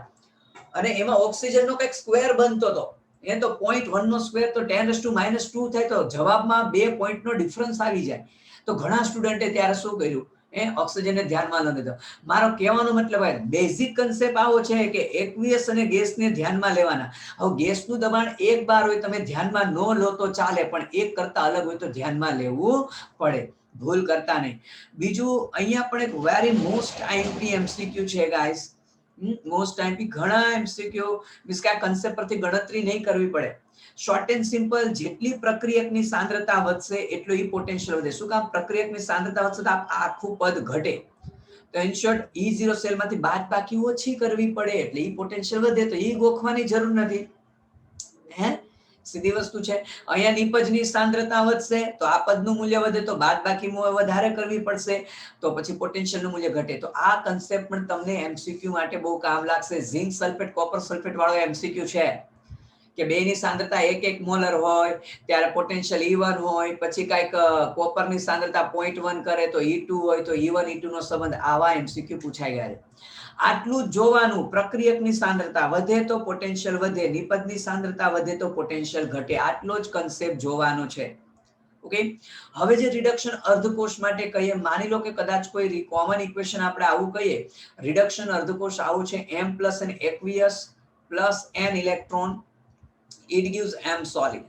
અને એમાં ઓક્સિજનનો કંઈક સ્ક્વેર બનતો હતો, એ તો 0.1 નો સ્ક્વેર તો 10⁻² થાય, તો જવાબમાં 2 પોઈન્ટનો ડિફરન્સ આવી જાય. તો ઘણા સ્ટુડન્ટે ત્યારે શું કર્યું, ઓક્સિજનને ધ્યાનમાં ન લીધો. મારો કહેવાનો મતલબ બેઝિક કન્સેપ્ટ આવો છે કે એક્વિયસ અને ગેસને ધ્યાનમાં લેવાના. હવે ગેસનું દબાણ 1 બાર હોય, તમે ધ્યાનમાં ન લો તો ચાલે, પણ 1 કરતા અલગ હોય તો ધ્યાનમાં લેવું પડે. ભૂલ કરતા નહીં. બીજું અહીંયા પણ એક વેરી મોસ્ટ આઈએમપી એમસીક્યુ છે ગાઈસ. મોસ્ટ આઈએમપી ઘણા એમસીક્યુ મીન્સ કે આ કન્સેપ્ટ પરથી ગણતરી નહીં કરવી પડે. શોર્ટ એન્ડ સિમ્પલ, જેટલી પ્રક્રિયકની સાંદ્રતા વધશે એટલો ઈ પોટેન્શિયલ વધે. શું કામ? પ્રક્રિયકની સાંદ્રતા વધશે તો આખું પદ ઘટે. તો ઇન શોર્ટ E0 સેલમાંથી બાદબાકી ઓછી કરવી પડે એટલે ઈ પોટેન્શિયલ વધે, તો ઈ ગોખવાની જરૂર નથી. સીધી વસ્તુ છે. અહીંયા નિપજની સાંદ્રતા વધશે તો આ પદનું મૂલ્ય વધે, તો બાદબાકી વધારે કરવી પડશે, તો પછી પોટેન્શિયલનું મૂલ્ય ઘટે. તો આ કન્સેપ્ટ પણ તમને એમસીક્યુ માટે બહુ કામ લાગશે. ઝિંક સલ્ફેટ કોપર સલ્ફેટ વાળો એમસીક્યુ છે કે બેની સાંદ્રતા 1 મોલર હોય ત્યારે પોટેન્શિયલ E1 હોય, પછી કઈક કોપરની સાંદ્રતા 0.1 કરે તો E2 હોય, તો E1 E2 નો સંબંધ. આવા એમસીક્યુ પૂછાઈ ગયા છે. આટલું જ જોવાનું. પ્રક્રિયકની સાંદ્રતા વધે તો પોટેન્શિયલ વધે, નિપજની સાંદ્રતા વધે તો પોટેન્શિયલ ઘટે. આટલો જ કન્સેપ્ટ જોવાનો છે. ઓકે, હવે જે રિડક્શન અર્ધકોષ માટે કહીએ, માની લો કે કદાચ કોઈ કોમન ઇક્વેશન આપણે આવું કહીએ, રિડક્શન અર્ધકોષ આવું છે, M plus n aqueous plus n electron, it gives m solid.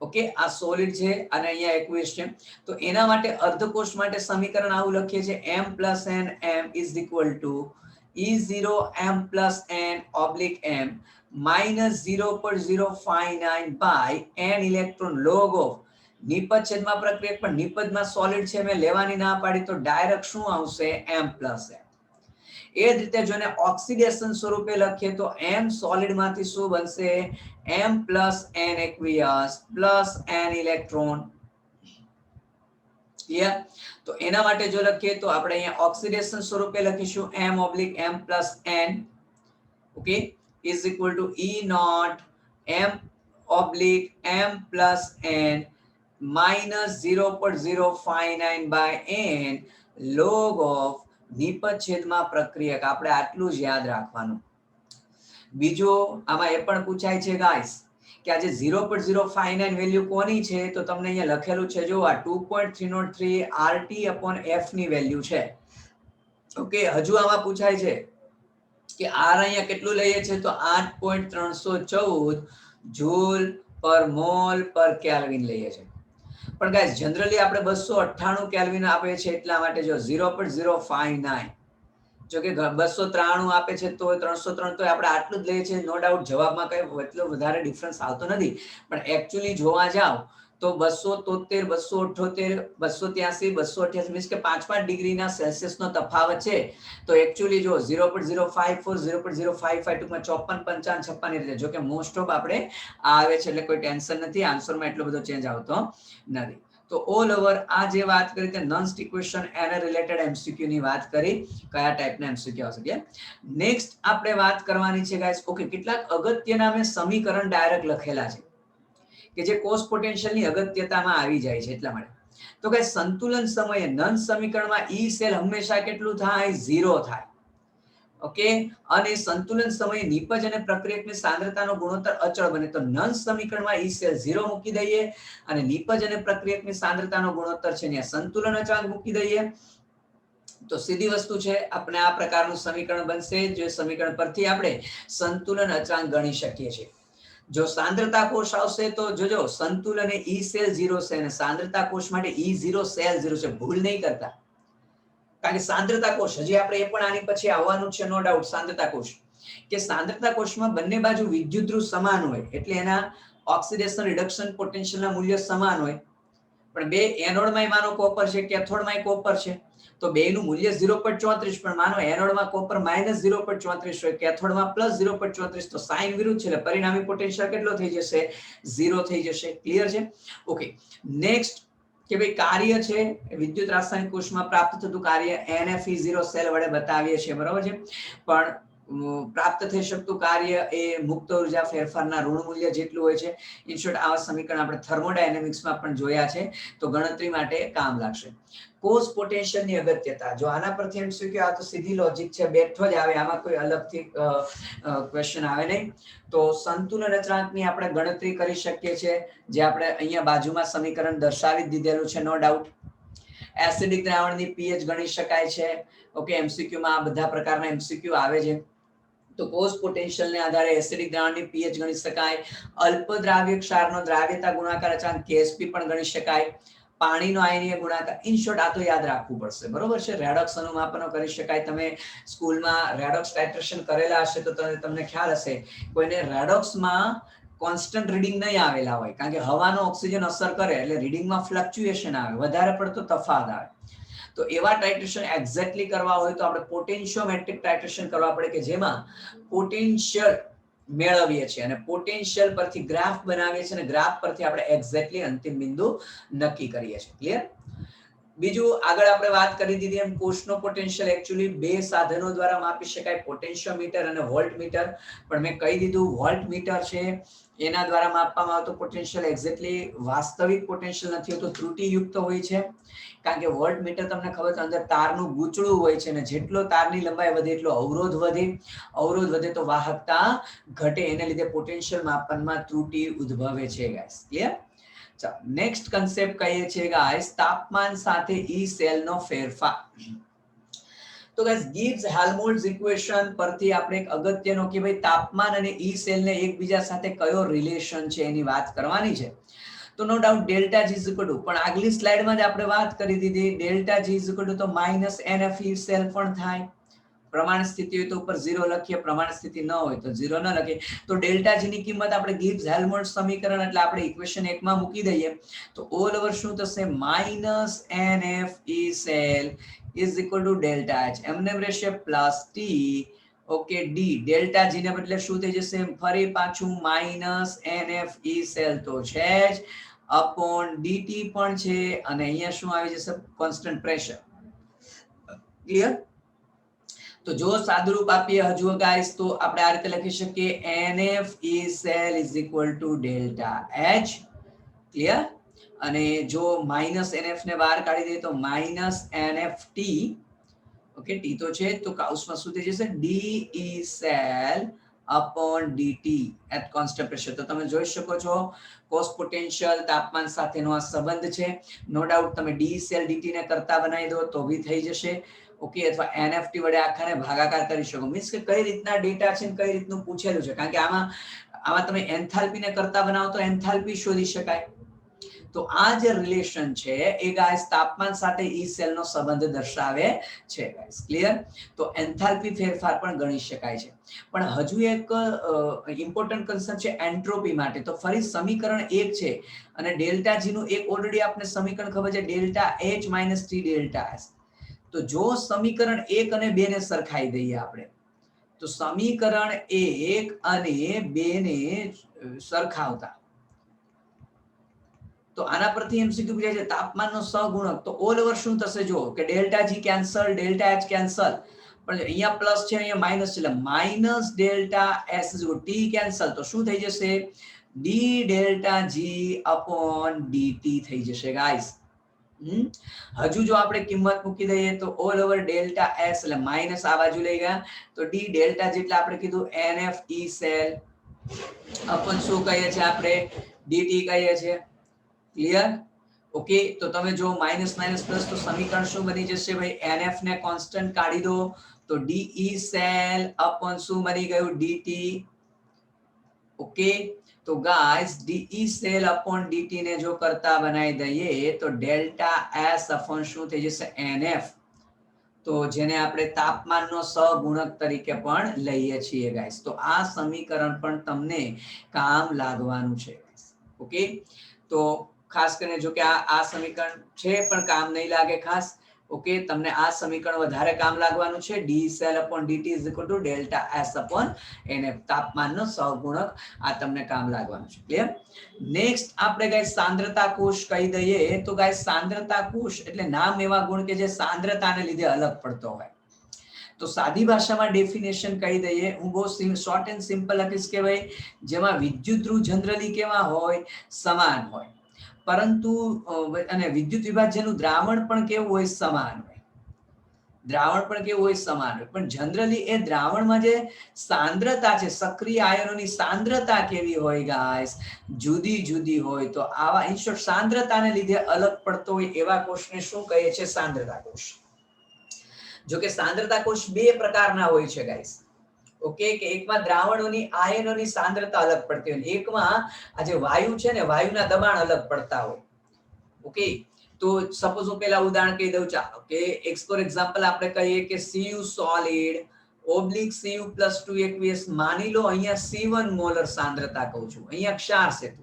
Okay, આ સોલિડ છે અને અહીંયા એક્વિયસ છે. તો એના માટે અર્ધકોષ માટે સમીકરણ આવું લખીએ છીએ, m plus n m is equal to E0 m plus n oblique m minus 0.059 by n electron log of નિપજ છેદમાં પ્રક્રિયક. પણ નિપજમાં સોલિડ છે, મેં લેવાની ના પાડી, તો ડાયરેક્ટ શું આવશે? m plus n. એ જ રીતે જો ઓક્સિડેશન સ્વરૂપે લખીએ તો m સોલિડ માંથી શું બનશે? m plus n aqueous plus n electron. તો એના માટે જો લખીએ તો આપણે અહીંયા ઓક્સિડેશન સ્વરૂપે લખીશું m oblique m plus n, okay, is equal to E naught m oblique m plus n minus 0.059 by n log of નિપજ છેદમાં પ્રક્રિયક. આપણે આટલું જ યાદ રાખવાનું. બીજું આમાં એ પણ પૂછાય છે ગાઈસ કે આજે 0.059 વેલ્યુ કોની છે? તો તમને અહીંયા લખેલું છે, જો આ 2.303 RT/F ની વેલ્યુ છે. ઓકે, હજુ આમાં પૂછાય છે કે R અહીંયા કેટલું લઈએ છે? તો 8.314 જૂલ પર મોલ પર કેલ્વિન લઈએ છે. પણ ગાઈસ જનરલી આપણે 298 કેલ્વિન આપે છે, એટલા માટે જો 0.059, જો કે 293 આપે છે તો 303, તો આપણે આટલું જ લઈએ છીએ. નો ડાઉટ જવાબમાં કઈ એટલો વધારે ડિફરન્સ આવતો નથી, પણ એકચ્યુઅલી જોવા જાવ તો 273, 278, 283, 288 મીન્સ કે 5 ડિગ્રીના સેલ્સિયસનો તફાવત છે. તો એકચ્યુઅલી જો 0.054, 0.055 ટૂંકમાં 54, 55, 56 રીતે. જો કે મોસ્ટ ઓફ આપણે આવે છે એટલે કોઈ ટેન્શન નથી, આન્સરમાં એટલો બધો ચેન્જ આવતો નથી. તો ઓલ ઓવર આ જે વાત કરી તે નોન સ્ટિક ક્વેશ્ચન એને રિલેટેડ એમસીક્યુ ની વાત કરી, કયા ટાઈપના એમસીક્યુ આવશે. નેક્સ્ટ આપણે વાત કરવાની છે ગાઈસ, ઓકે, કેટલાક અગત્યના મેં સમીકરણ ડાયરેક્ટ લખેલા છે કે જે કોષ પોટેન્શિયલની અગત્યતામાં આવી જાય છે એટલા માટે. તો ગાઈસ સંતુલન સમયે નન સમીકરણમાં E સેલ હંમેશા કેટલું થાય? 0 થાય. ઓકે, અને સંતુલન સમયે નિપજ અને પ્રક્રિયકની સાંદ્રતાનો ગુણોત્તર અચળ બને. તો નન સમીકરણમાં E સેલ 0 મૂકી દઈએ અને નિપજ અને પ્રક્રિયકની સાંદ્રતાનો ગુણોત્તર છે ને સંતુલન અચળાંક મૂકી દઈએ, તો સીધી વસ્તુ છે, આપણે આ પ્રકારનું સમીકરણ બનશે. જે સમીકરણ પરથી આપણે સંતુલન અચળાંક ગણી શકીએ છીએ. જો સાંદ્રતા કોષ આવશે તો જોજો સંતુલન E સેલ 0 છે અને સાંદ્રતા કોષ માટે E0 સેલ 0 છે. ભૂલ નહીં કરતા, કારણ કે સાંદ્રતા કોષ હજી આપણે એ પણ આની પછી આવવાનું છે, નો ડાઉટ. સાંદ્રતા કોષ કે સાંદ્રતા કોષમાં બંને બાજુ વિદ્યુત ધ્રુવ સમાન હોય એટલે એના ઓક્સિડેશન રિડક્શન પોટેન્શિયલના મૂલ્ય સમાન હોય. પણ બે એનોડમાં માનો કોપર છે, કેથોડમાં કોપર છે, તો બેનું મૂલ્ય 0.34, પણ માનો એનોડમાં કોપર -0.34 હોય, કેથોડમાં +0.34, તો સાઇન વિરુદ્ધ છે એટલે પરિણામી પોટેન્શિયલ કેટલો થઈ જશે? 0 થઈ જશે. ક્લિયર છે? ઓકે, નેક્સ્ટ કે ભાઈ કાર્ય છે વિદ્યુત રાસાયણિક કોષમાં પ્રાપ્ત થતું કાર્ય NFE0 સેલ વડે બતાવીએ છીએ, બરાબર છે. પણ પ્રાપ્ત થઈ શકતું કાર્ય એ મુક્ત ઉર્જા ફેરફારના ઋણ મૂલ્ય જેટલું હોય છે. ઇન શોર્ટ આવા સમીકરણ આપણે થર્મોડાયનેમિક્સમાં પણ જોયા છે, તો ગણતરી માટે કામ લાગશે. કોઝ પોટેન્શિયલની અગત્યતા, જો આના પરથી એમ શું કે આ તો સીધી લોજિક છે, બેઠો જ આવે, આમાં કોઈ અલગથી ક્વેશ્ચન આવે નહીં. તો સંતુલન અચળાંકની આપણે ગણતરી કરી શકીએ છીએ, જે આપણે અહીંયા બાજુમાં સમીકરણ દર્શાવી દીધેલું છે, નો ડાઉટ. એસિડિક દ્રાવણની પીએચ ગણી શકાય છે. ઓકે, એમસીક્યુ માં આ બધા પ્રકારના એમસીક્યુ આવે છે. તો કોઝ પોટેન્શિયલને આધારે એસિડિક દ્રાવણની પીએચ ગણી શકાય. અલ્પ દ્રાવ્ય ક્ષારનો દ્રાવ્યતા ગુણાકાર અચળાંક કેએસપી પણ ગણી શકાય. પાણીનો આયનીય ગુણાકાર. ઇન શોર્ટ આ તો યાદ રાખવું પડશે, બરોબર છે. રેડોક્સ અનુમાપનો કરી શકાય. તમે સ્કૂલમાં રેડોક્સ ટાઇટ્રેશન કરેલા હશે તો તમને ખ્યાલ હશે, કોઈને રેડોક્સમાં કોન્સ્ટન્ટ રીડિંગ નહીં આવેલા હોય, કારણ કે હવાનો ઓક્સિજન અસર કરે એટલે રીડિંગમાં ફ્લક્ચ્યુએશન આવે, વધારે પડતો તફાવત આવે. તો એવા ટાઇટ્રેશન એક્ઝેક્ટલી કરવા હોય તો આપણે પોટેન્શિયોમેટ્રિક ટાઇટ્રેશન કરવા પડે, કે જેમાં પોટેન્શિયલ મેળવીએ છીએ અને પોટેન્શિયલ પરથી ગ્રાફ બનાવીએ છીએ અને ગ્રાફ પરથી આપણે એક્ઝેક્ટલી અંતિમ બિંદુ નક્કી કરીએ છીએ. ક્લિયર? બીજું આગળ આપણે વાત કરી દીધી એમ, કોષનો પોટેન્શિયલ એકચ્યુઅલી બે સાધનો દ્વારા માપી શકાય, પોટેન્શિયોમીટર અને વોલ્ટમીટર. પણ મેં કહી દીધું વોલ્ટમીટર છે એના દ્વારા માપવામાં આવતું પોટેન્શિયલ એક્ઝેક્ટલી વાસ્તવિક પોટેન્શિયલ નથી હોતું, ત્રુટિયુક્ત હોય છે. કારણ કે વોલ્ટમીટર તમને ખબર છે અંદર તારનું ગૂંચળું હોય છે, અને જેટલો તારની લંબાઈ વધે એટલો અવરોધ વધે, અવરોધ વધે તો વાહકતા ઘટે, એને લીધે પોટેન્શિયલ માપનમાં ત્રુટિ ઉદ્ભવે છે ગાઈસ. ક્લિયર? ચાલો નેક્સ્ટ કન્સેપ્ટ કહીએ છીએ ગાઈસ, તાપમાન સાથે ઈ સેલનો ફેરફાર. તો ગાઈસ ગિબ્સ હેલ્મહોલ્ટ્ઝ ઇક્વેશન પરથી આપણે એક અગત્યનો કે ભાઈ તાપમાન અને ઈ સેલને એકબીજા સાથે કયો રિલેશન છે એની વાત કરવાની છે. તો no doubt delta G is equal to, પણ આગલી સ્લાઇડમાં જ આપણે વાત કરી દીધી, delta G is equal to તો માઇનસ NF ઈ સેલ પણ થાય. પ્રમાણ સ્થિતિ હોય તો ઉપર 0 લખીએ, પ્રમાણ સ્થિતિ ન હોય તો 0 ન લખીએ. તો ડેલ્ટા જી ની કિંમત આપણે ગિબ્સ હેલ્મહોલ્ટ્ઝ સમીકરણ એટલે આપણે ઇક્વેશન 1 માં મૂકી દઈએ તો ઓલ ઓવર શું થશે, minus NF E cell is equal to delta H, એમને રહેશે plus T. Okay, d delta G ને બદલે શું થઈ જશે, ફરી પાછું માઇનસ NF ઈ સેલ તો છે જ, અપોન ડીટી પણ છે, અને અહીંયા શું આવી જશે, કોન્સ્ટન્ટ પ્રેશર. ક્લિયર? તો જો સાદુરૂપ આપીએ હજુ ગાઈસ તો આપણે આ રીતે લખી શકીએ, NF E cell is equal to delta H. Clear? અને જો માઇનસ NF ને બહાર કાઢી દઈએ તો માઇનસ NFT. ઓકે, ટી તો છે, તો કાઉસમાં શું થઈ જશે, d E cell upon dT at constant pressure. તો તમે જોઈ શકો છો કોસ પોટેન્શિયલ તાપમાન સાથેનો આ સંબંધ છે. નો ડાઉટ તમે ડી સેલ ડીટી ને કરતા બનાવી દો તો બી થઈ જશે. ઓકે, અથવા એનએફટી વડે આખાને ભાગાકાર કરી શકો. મીન્સ કે કઈ રીતના ડેટા છે કઈ રીતનું પૂછેલું છે, કારણ કે આમાં તમે એન્થાલ્પી ને કરતા બનાવો તો એન્થાલ્પી શોધી શકાય. તો આ જે રિલેશન છે એ ગાઈસ તાપમાન સાથે ઈ સેલ નો સંબંધ દર્શાવે છે ગાઈસ. ક્લિયર? તો એન્થાલ્પી ફેરફાર પણ ગણી શકાય છે. પણ હજુ એક ઇમ્પોર્ટન્ટ કન્સેપ્ટ છે એન્ટ્રોપી માટે. તો ફરી સમીકરણ 1 છે અને ડેલ્ટા જી નું એક ઓલરેડી આપને સમીકરણ ખબર છે, delta H - T delta S. તો જો સમીકરણ 1 અને 2 ને સરખાઈ દઈએ આપણે, તો સમીકરણ 1 અને 2 ને સરખાવતા તો આના પરથી એમસીક્યુ પૂછાય છે તાપમાનનો સહગુણક. તો ઓલ ઓવર શું થશે, જો કે delta G cancel, delta H cancel, પણ અહીંયા પ્લસ છે અહીંયા માઈનસ છે, એટલે minus delta S T cancel, તો શું થઈ જશે, d delta G upon dT થઈ જશે ગાઈસ. હજુ જો આપણે કિંમત મૂકી દઈએ તો ઓલ ઓવર ડેલ્ટા S એટલે માઈનસ આ બાજુ લઈ ગયા તો ડી ડેલ્ટા જેટલા આપણે કીધું NF ઈ સેલ અપોન શું કહીએ છીએ આપણે, ડીટી કહીએ છીએ. ક્લિયર? ઓકે, તો તમે જો માઈનસ માઈનસ પ્લસ તો સમીકરણ શું બની જશે ભાઈ, NF ને કોન્સ્ટન્ટ કાઢી દો તો DE સેલ અપોન શું બની ગયું, DT. ઓકે, તો guys DE cell upon DT ને જો કરતા બનાવી દઈએ તો ડેલ્ટા S અપોન શું થઈ જશે, NF. તો જેને આપણે તાપમાનનો સહગુણક તરીકે પણ લઈએ છીએ ગાઈસ. તો આ સમીકરણ પણ તમને કામ લાગવાનું છે. ઓકે, તો ખાસ કરીને જો કે આ સમીકરણ છે પણ કામ નહીં લાગે ખાસ. ઓકે, તમને આ સમીકરણ વધારે કામ લાગવાનું છે, D cell upon DT is equal to delta S upon NF, તાપમાનનો સહગુણક. આ તમને કામ લાગવાનું છે. ક્લિયર? નેક્સ્ટ આપણે ગાઈસ સાંદ્રતા કોષ કહી દઈએ તો ગાઈસ સાંદ્રતા કોષ એટલે નામ એવા ગુણ કે જે સાંદ્રતાને લીધે અલગ પડતો હોય. તો સાદી ભાષામાં ડેફિનેશન કહી દઈએ, હું બહુ શોર્ટ એન્ડ સિમ્પલ લખીશ કે ભાઈ જેમાં વિદ્યુત ધ્રુવ જનરલી કેવા હોય, સમાન હોય, પરંતુ અને વિદ્યુત વિભાજ્યનું દ્રાવણ પણ કેવું હોય, સમાન હોય. દ્રાવણ પણ કેવું હોય, સમાન હોય. પણ જનરલી એ દ્રાવણમાં જે સાંદ્રતા છે, સક્રિય આયનોની સાંદ્રતા કેવી હોય ગાઈસ, જુદી જુદી હોય. તો આવા ઇન શોર્ટ સાંદ્રતાને લીધે અલગ પડતો હોય એવા કોષને શું કહીએ છીએ, સાંદ્રતા કોષ. જો કે સાંદ્રતા કોષ બે પ્રકારના હોય છે ગાઈસ. ઓકે, કે એકમાં દ્રાવણોની આયનોની સાંદ્રતા અલગ પડતી હોય, એકમાં આ જે વાયુ છે ને, વાયુના દબાણ અલગ પડતા હોય. ઓકે, તો સપોઝ હું પેલા ઉદાહરણ કહી દઉં, ચાલો કે ફોર એક્ઝામ્પલ આપણે કહીએ કે Cu solid oblique Cu+2 aqueous, માની લો અહીંયા C1 મોલર સાંદ્રતા કહું છું, અહીંયા ક્ષાર સેતુ.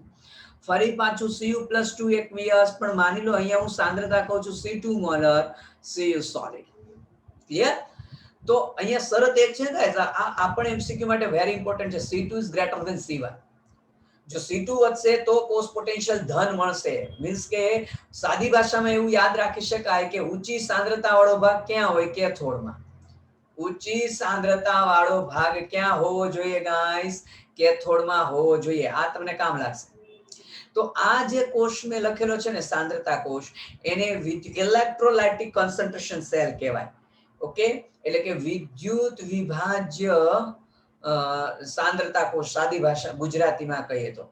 ફરી પાછું Cu+2 aqueous, પણ માની લો અહીંયા હું સાંદ્રતા કહું છું C2 molar Cu solid. Clear? તો અહીંયા શરત એક છે ગાઈસ, આ પણ એમસીક્યુ માટે વેરી ઇમ્પોર્ટન્ટ છે, C2 is greater than C1. જો C2 વધશે તો કોષ પોટેન્શિયલ ધન મળશે. મીન્સ કે સાદી ભાષામાં એવું યાદ રાખી શકાય કે ઊંચી સાંદ્રતા વાળો ભાગ ક્યાં હોય, કેથોડમાં. ઊંચી સાંદ્રતા વાળો ભાગ ક્યાં હોવો જોઈએ ગાઈસ, કેથોડમાં હોવો જોઈએ. આ તમને કામ લાગશે. તો આ જે કોષ મેં લખેલો છે ને, સાંદ્રતા કોષ, એને ઇલેક્ટ્રોલાઇટિક કોન્સન્ટ્રેશન સેલ કહેવાય. ઓકે, એટલે કે વિદ્યુત વિભાજ્ય સાંદ્રતા કોષ, સાદી ભાષા ગુજરાતીમાં કહીએ તો.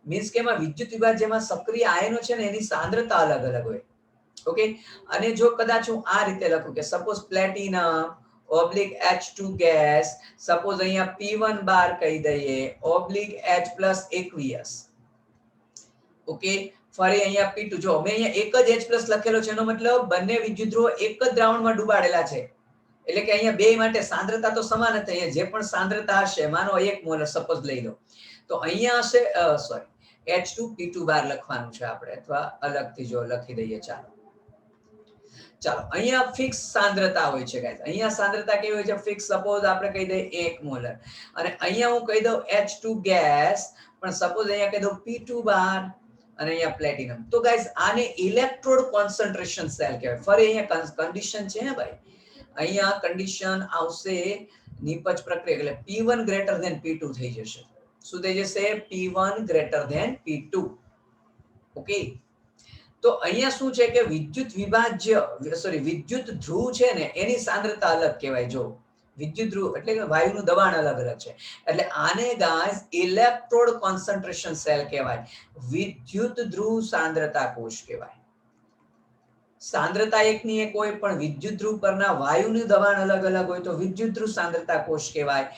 મીન્સ કે એમાં વિદ્યુત વિભાજ્યમાં સક્રિય આયનો છે ને, એની સાંદ્રતા અલગ અલગ હોય. ઓકે, અને જો કદાચ હું આ રીતે લખું કે suppose platinum oblique H2 gas, suppose અહીંયા P1 બાર કહી દઈએ ઓબ્લિક H+ aqueous. ઓકે, ફરી અહીંયા P2, જો મેં અહીંયા એક જ H+ લખેલો છે, એનો મતલબ બંને વિદ્યુત ધ્રુવો એક જ દ્રાવણમાં ડૂબાડેલા છે. એટલે કે અહીંયા બે માટે સાંદ્રતા તો સમાન જ થાય. જે પણ સાંદ્રતા હશે, માનો 1 મોલર સપોઝ લઈ લો, તો અહીંયા હશે સોરી H2 P2 બાર લખવાનું છે આપણે, અથવા અલગથી જો લખી દઈએ. ચાલો અહીંયા ફિક્સ સાંદ્રતા હોય છે ગાઈસ. અહીંયા સાંદ્રતા કેવી હોય છે, ફિક્સ. સપોઝ આપણે કહી દઈએ 1 મોલર, અને અહીંયા હું કહી દઉં H2 ગેસ, પણ સપોઝ અહીંયા કહી દઉં P2 બાર, અને અહીંયા પ્લેટિનમ. તો ગાઈસ આને ઇલેક્ટ્રોડ કોન્સન્ટ્રેશન સેલ કહેવાય. ફરી અહીંયા કન્ડિશન છે હે ભાઈ, અહીંયા કન્ડિશન આવશે નિપજ પ્રક્રિયા, એટલે P1 ગ્રેટર ધેન P2 થઈ જશે. શું થઈ જશે, P1 greater than P2. Okay, તો અહીંયા શું છે કે વિદ્યુત વિદ્યુત ધ્રુવ છે ને, એની સાંદ્રતા અલગ કહેવાય. જો વિદ્યુત ધ્રુવ એટલે કે વાયુનું દબાણ અલગ અલગ છે, એટલે આને ગાઈસ ઇલેક્ટ્રોડ કોન્સન્ટ્રેશન સેલ કહેવાય. વિદ્યુત ધ્રુવ સાંદ્રતા કોષ કહેવાય. સાંદ્રતા એકની એક હોય, પણ વિદ્યુત ધ્રુવ પરના વાયુનું દબાણ અલગ અલગ હોય તો વિદ્યુત ધ્રુવ સાંદ્રતા કોષ કહેવાય.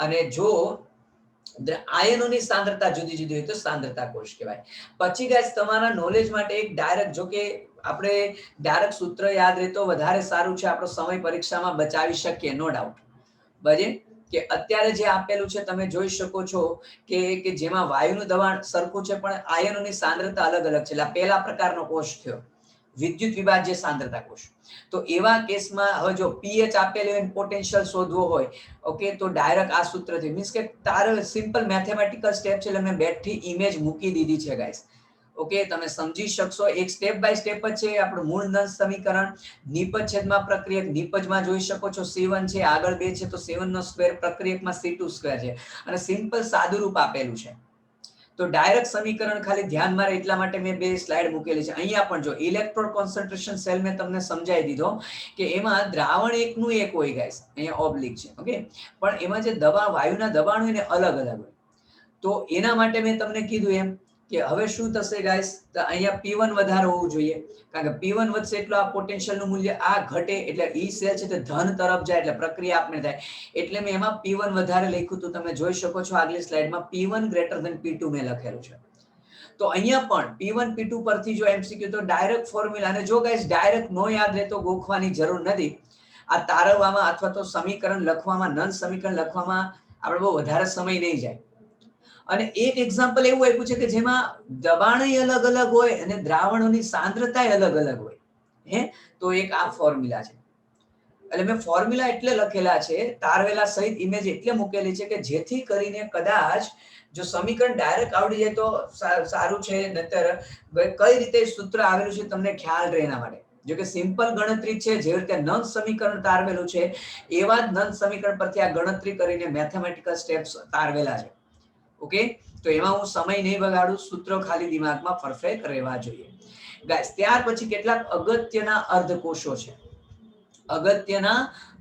અને જો આયનોની સાંદ્રતા જુદી જુદી હોય તો સાંદ્રતા કોષ કહેવાય. પછી ગાઈસ તમારા નોલેજ માટે એક ડાયરેક્ટ, જો કે આપણે ડાયરેક્ટ સૂત્ર યાદ રહે તો વધારે સારું છે, આપણો સમય પરીક્ષામાં બચાવી શકીએ, નો ડાઉટ. બજે કે અત્યારે જે આપેલું છે તમે જોઈ શકો છો કે જેમાં વાયુનું દબાણ સરખું છે પણ આયનોની સાંદ્રતા અલગ અલગ છે. એટલે પહેલા પ્રકારનો કોષ થયો વિદ્યુત વિભાજ્ય સાંદ્રતા કોષ. તો એવા કેસમાં હવે જો pH આપેલું હોય, પોટેન્શિયલ શોધવો હોય, ઓકે, તો ડાયરેક્ટ આ સૂત્રથી, મીન્સ કે તારે સિમ્પલ મેથેમેટિકલ સ્ટેપ છે, એટલે મેં બેઠી ઇમેજ મૂકી દીધી છે ગાઈસ. ઓકે, તમે સમજી શકશો. એક સ્ટેપ બાય સ્ટેપ જ છે આપણું મૂળ દંશ સમીકરણ. નિપજ છેદમાં પ્રક્રિયક, નિપજમાં જોઈ શકો છો C1 છે, આગળ 2 છે તો C1 નો સ્ક્વેર, પ્રક્રિયકમાં C2 સ્ક્વેર છે, અને સિમ્પલ સાદું રૂપ આપેલું છે. તો ડાયરેક્ટ સમીકરણ ખાલી ધ્યાનમાં રહે એટલા માટે મેં 2 સ્લાઇડ મૂકેલી છે. અહીંયા પણ જો ઇલેક્ટ્રોડ કોન્સન્ટ્રેશન સેલ મેં તમને સમજાવી દીધો કે એમાં દ્રાવણ એકનું એક હોય ગાઈસ, અહીંયા ઓબ્લિક છે. ઓકે, પણ એમાં જે દબાણ, વાયુના દબાણ હોય ને અલગ અલગ હોય. તો એના માટે મેં તમને કીધું એમ કે હવે શું થશે ગાઈસ, તો અહીંયા P1 વધારે હોવું જોઈએ, કારણ કે P1 વધશે એટલે આ પોટેન્શિયલનું મૂલ્ય આ ઘટે, એટલે ઈ સેલ છે તે ધન તરફ જાય, એટલે પ્રક્રિયા આપણે થાય. એટલે મેં એમાં P1 વધારે લખ્યું હતું. તમે જોઈ શકો છો આગલી સ્લાઇડમાં P1 ગ્રેટર ધેન P2 મેં લખેલું છે. તો અહીંયા પણ P1 P2 પરથી જો એમસીક્યુ, તો ડાયરેક્ટ ફોર્મ્યુલા, અને જો ગાઈસ ડાયરેક્ટ નો યાદ રહે તો ગોખવાની જરૂર નથી. આ તારવવામાં અથવા તો સમીકરણ લખવામાં, નલ સમીકરણ લખવામાં આપણે બહુ વધારે સમય નહીં જાય. અને એક એક્ઝામ્પલ એવું આપ્યું છે કે જેમાં દબાણય અલગ અલગ હોય અને દ્રાવણોની સાંદ્રતાય અલગ અલગ હોય. તો એક આ ફોર્મ્યુલા છે. એટલે મેં ફોર્મ્યુલા એટલે લખેલા છે, તારવેલા સહિત ઇમેજ એટલે મૂકેલી છે કે જેથી કરીને કદાચ જો સમીકરણ ડાયરેક્ટ આવડી જાય તો સારું છે, નહીતર કઈ રીતે સૂત્ર આવેલું છે તમને ખ્યાલ રહે એના માટે. જો કે સિમ્પલ ગણતરી છે, જે રીતે નંદ સમીકરણ તારવેલું છે એવા જ નંદ સમીકરણ પરથી આ ગણતરી કરીને મેથેમેટિકલ સ્ટેપ્સ તારવેલા છે. ઓકે, તો એમાં હું સમય નહીં બગાડું, સૂત્રો ખાલી દિમાગમાં પરફેક્ટ રહેવા જોઈએ. ગાઈસ, ત્યાર પછી કેટલાક અગત્યના અર્ધકોષો છે. અગત્યના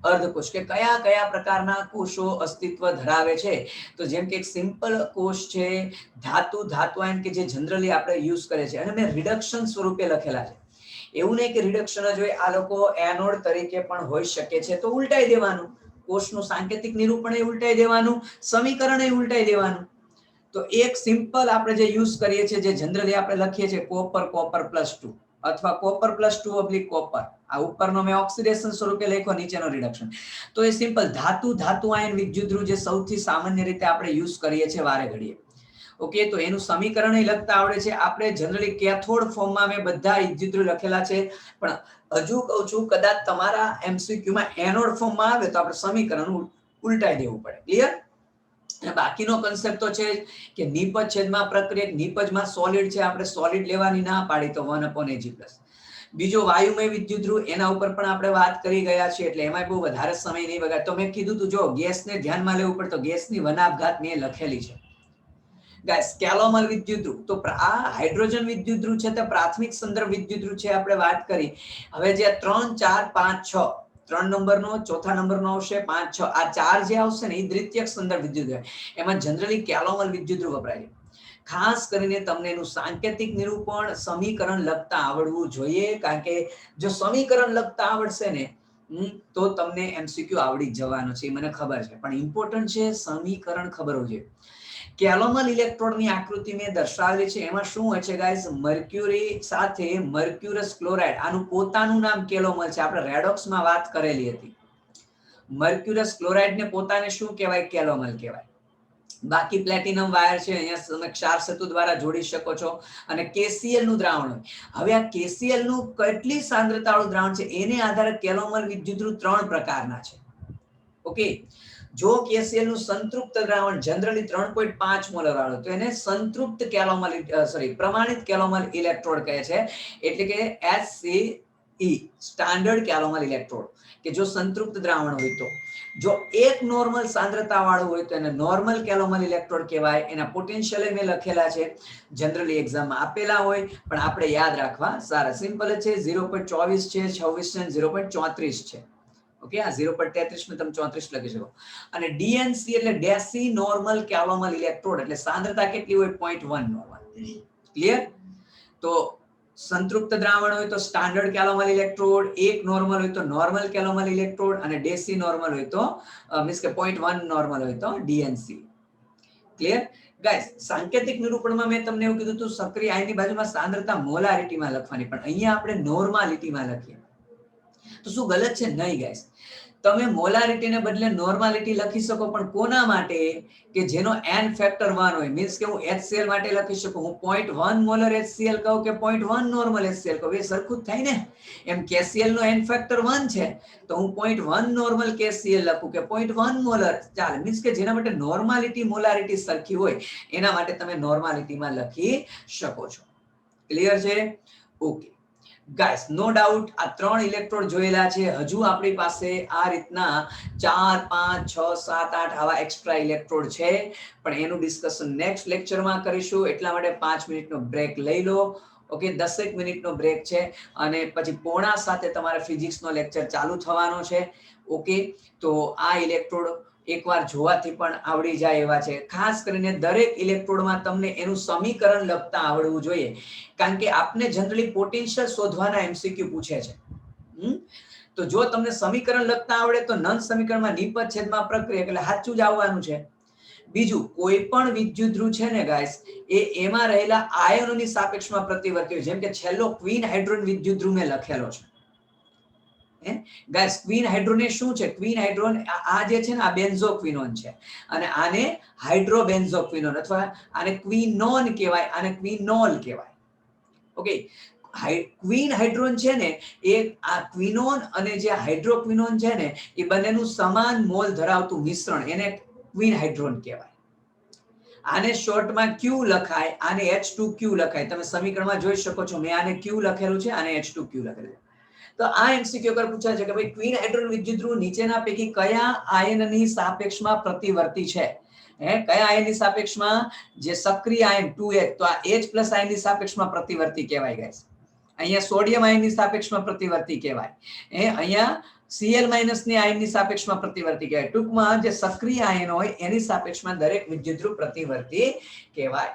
અર્ધકોષ કે કયા કયા પ્રકારના કોષો અસ્તિત્વ ધરાવે છે. તો જેમ કે એક સિમ્પલ કોષ છે ધાતુ આયન કે જે જનરલી આપણે યુઝ કરે છે, અને મેં રિડક્શન સ્વરૂપે લખેલા છે. એવું નહીં કે રિડક્શન જ હોય, આ લોકો એનોડ તરીકે પણ હોઈ શકે છે, તો ઉલટાઈ દેવાનું. કોષનું સાંકેતિક નિરૂપણ એ ઉલટાઈ દેવાનું, સમીકરણ એ ઉલટાઈ દેવાનું. તો એક સિમ્પલ આપણે જે યુઝ કરીએ છીએ, જે જનરલી આપણે લખીએ છીએ કોપર +2 અથવા કોપર +2 કોપર. આ ઉપરનો મેં ઓક્સિડેશન સ્વરૂપે લખ્યો, નીચેનો રિડક્શન. તો એ સિમ્પલ ધાતુ આયન વિદ્યુતધ્રુવ જે સૌથી સામાન્ય રીતે આપણે યુઝ કરીએ છીએ વારે ઘડીએ. ઓકે, તો એનું સમીકરણ લખતા આવડે છે. આપણે જનરલી કેથોડ ફોર્મમાં મેં બધા વિદ્યુતધ્રુવ લખેલા છે, પણ હજુ કહું છું કદાચ તમારા એમસીક્યુમાં એનોડ ફોર્મમાં આવે તો આપણે સમીકરણ ઉલટાઈ દેવું પડે. ક્લિયર? બાકીનો કન્સેપ્ટ તો છે કે નિપજ છેદમાં પ્રક્રિયક, નિપજમાં સોલિડ છે, આપણે સોલિડ લેવાની ના પાડી તો 1/Ag+. બીજો વાયુમય વિદ્યુતધ્રુવ, એના ઉપર પણ આપણે વાત કરી ગયા છીએ, એટલે એમાં બહુ વધારે સમય નહીં બગાડ. તો મેં કીધું તું, જો ગેસને ધ્યાનમાં લેવું પડે તો ગેસની વનાપઘાત મેં લખેલી છે. ગાઈસ, કેલોમલ વિદ્યુતધ્રુવ, તો આ હાઇડ્રોજન વિદ્યુતધ્રુવ છે તે પ્રાથમિક સંદર્ભ વિદ્યુતધ્રુવ છે, આપણે વાત કરી. હવે જે 3, 4, 5, 6 3 નંબરનો, ચોથા નંબરનો આવશે, 5, 6 આ 4 જે આવશે ને એ દ્વિતીયક સંદર્ભ વિદ્યુતધ્રુવ. એમાં જનરલી કેલોમલ વિદ્યુતધ્રુવ વપરાય છે. ખાસ કરીને તમને એનું સાંકેતિક નિરૂપણ, સમીકરણ લખતા આવડવું જોઈએ, કારણ કે જો સમીકરણ લખતા આવડશે ને તો તમને એમસીક્યુ આવડી જવાનો છે, મને ખબર છે, પણ ઇમ્પોર્ટન્ટ છે સમીકરણ ખબર હોવું જોઈએ. કેલોમલ ઇલેક્ટ્રોડની આકૃતિ મેં દર્શાવેલી છે. એમાં શું હોય છે ગાઈસ, મર્ક્યુરી સાથે મર્ક્યુરસ ક્લોરાઇડ, આનું પોતાનું નામ કેલોમલ છે, આપણે રેડોક્સમાં વાત કરેલી હતી. મર્ક્યુરસ ક્લોરાઇડ ને પોતાને શું કહેવાય? કેલોમલ કહેવાય. બાકી પ્લેટિનમ વાયર છે, અહીંયા તમે ક્ષાર સેતુ દ્વારા જોડી શકો છો, અને KCl નું દ્રાવણ હોય. હવે આ KCl નું કેટલી સાંદ્રતાવાળું દ્રાવણ છે એને આધારે કેલોમલ વિદ્યુતધ્રુવ 3 પ્રકારના છે. ઓકે, જો KCl નું સંતૃપ્ત દ્રાવણ જનરલી 3.5 મોલર વાળું, તો એને સંતૃપ્ત કેલોમલ પ્રમાણિત કેલોમલ ઇલેક્ટ્રોડ કહે છે, એટલે કે SCE સ્ટાન્ડર્ડ કેલોમલ ઇલેક્ટ્રોડ, કે જો સંતૃપ્ત દ્રાવણ હોય તો. જો એક નોર્મલ સાંદ્રતા વાળું હોય તો એને નોર્મલ કેલોમલ ઇલેક્ટ્રોડ કહેવાય. એના પોટેન્શિયલ મેં લખેલા છે, જનરલી એક્ઝામમાં આપેલા હોય, પણ આપણે યાદ રાખવા સારા. સિમ્પલ છે, 0.24 છે, 26 છે, 0.34 છે. ઓકે, આ 0.33 ને તમે 34 લખી શકો. અને DNC એટલે ડેસી નોર્મલ કેલોમલ ઇલેક્ટ્રોડ, એટલે સાંદ્રતા કેટલી હોય? 0.1 નોર્મલ. ક્લિયર? તો સંતૃપ્ત દ્રાવણ હોય તો સ્ટાન્ડર્ડ કેલોમલ ઇલેક્ટ્રોડ, એક નોર્મલ હોય તો નોર્મલ કેલોમલ ઇલેક્ટ્રોડ, અને ડેસી નોર્મલ હોય તો મીન્સ કે 0.1 નોર્મલ હોય તો DNC. Clear guys? સાંકેતિક નિરૂપણમાં મેં તમને એવું કીધું હતું સક્રિય આયનની બાજુમાં સાંદ્રતા મોલારિટીમાં લખવાની, પણ અહીંયા આપણે નોર્માલિટીમાં લખીએ તો શું ગલત છે? નહીં ગાઈસ, તમે મોલારિટીને બદલે નોર્માલિટી લખી શકો, પણ કોના માટે? કે જેનો n ફેક્ટર 1 હોય. મીન્સ કે હું HCl માટે લખી શકું, હું 0.1 મોલર HCl કહું કે 0.1 નોર્મલ HCl કહું, એ સરખું જ થાય ને. એમ KCl નો n ફેક્ટર 1 છે, તો હું 0.1 નોર્મલ KCl લખું કે 0.1 મોલર ચાલે. મીન્સ કે જેના માટે નોર્માલિટી મોલારિટી સરખી હોય એના માટે તમે નોર્માલિટીમાં લખી શકો છો. ક્લિયર છે? ઓકે ગાઈસ, નો ડાઉટ આ 3 ઇલેક્ટ્રોડ જોયેલા છે. હજુ આપણી પાસે આ રીતના 4, 5, 6, 7, 8 આવા એક્સ્ટ્રા ઇલેક્ટ્રોડ છે, પણ એનું ડિસ્કશન નેક્સ્ટ લેક્ચરમાં કરીશું. એટલા માટે 5 મિનિટનો બ્રેક લઈ લો. ઓકે, 10 મિનિટનો બ્રેક છે, અને પછી 6:45 તમારે ફિઝિક્સનો લેક્ચર ચાલુ થવાનો છે. ઓકે, તો આ ઇલેક્ટ્રોડ એકવાર જોવાથી પણ આવડી જાય એવા છે. ખાસ કરીને દરેક ઇલેક્ટ્રોડમાં તમને એનું સમીકરણ લખતા આવડવું જોઈએ, કારણ કે આપને જનરલી પોટેન્શિયલ શોધવાના MCQ પૂછે છે. તો જો તમને સમીકરણ લખતા આવડે તો નંદ સમીકરણમાં નિપજ છેદમાં પ્રક્રિયક એટલે સાચું જ આવવાનું છે. બીજું, કોઈ પણ વિદ્યુતધ્રુવ છે ને ગાઈસ, એમાં રહેલા આયનોની સાપેક્ષમાં પ્રતિવર્તી હોય. જેમ કે છેલ્લો ક્વીન હાઇડ્રોજન વિદ્યુતધ્રુવ મેં લખેલો છે. ગાઈસ, ક્વીન હાઇડ્રોન એ શું છે? ક્વીન હાઇડ્રોન આ જે છે ને આ બેન્ઝોક્વિનોન છે, અને આને હાઇડ્રોબેન્ઝોક્વિનોન અથવા આને ક્વિનોન કહેવાય, આને ક્વિનોલ કહેવાય. ઓકે, ક્વીન હાઇડ્રોન છે ને એ આ ક્વિનોન અને જે હાઇડ્રોક્વિનોન છે ને એ બંનેનું સમાન મોલ ધરાવતું મિશ્રણ, એને ક્વીન હાઇડ્રોન કહેવાય. આને શોર્ટમાં Q લખાય, આને H2Q લખાય. તમે સમીકરણમાં જોઈ શકો છો, મેં આને Q લખેલું છે, આને H2Q લખેલું છે. તો આ એમસીક્યુ પર પૂછાય છે કે ભાઈ ક્વીન હાઇડ્રોજન વિદ્યુતધ્રુવ નીચેના પૈકી કયા આયનની સાપેક્ષમાં પ્રતિવર્તી છે? કયા આયનની સાપેક્ષમાં? જે સક્રિય આયન 2H, તો આ H+ આયનની સાપેક્ષમાં પ્રતિવર્તી કહેવાય ગાઈસ. અહીંયા સોડિયમ આયનની સાપેક્ષમાં પ્રતિવર્તી કહેવાય. અહીંયા Cl- ની આયનની સાપેક્ષમાં પ્રતિવર્તી કહેવાય. ટૂંકમાં જે સક્રિય આયન હોય એની સાપેક્ષમાં દરેક વિદ્યુતધ્રુવ પ્રતિવર્તી કહેવાય.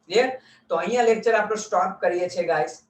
ક્લિયર? તો અહીંયા લેક્ચર આપણો સ્ટોપ કરીએ છીએ ગાઈસ.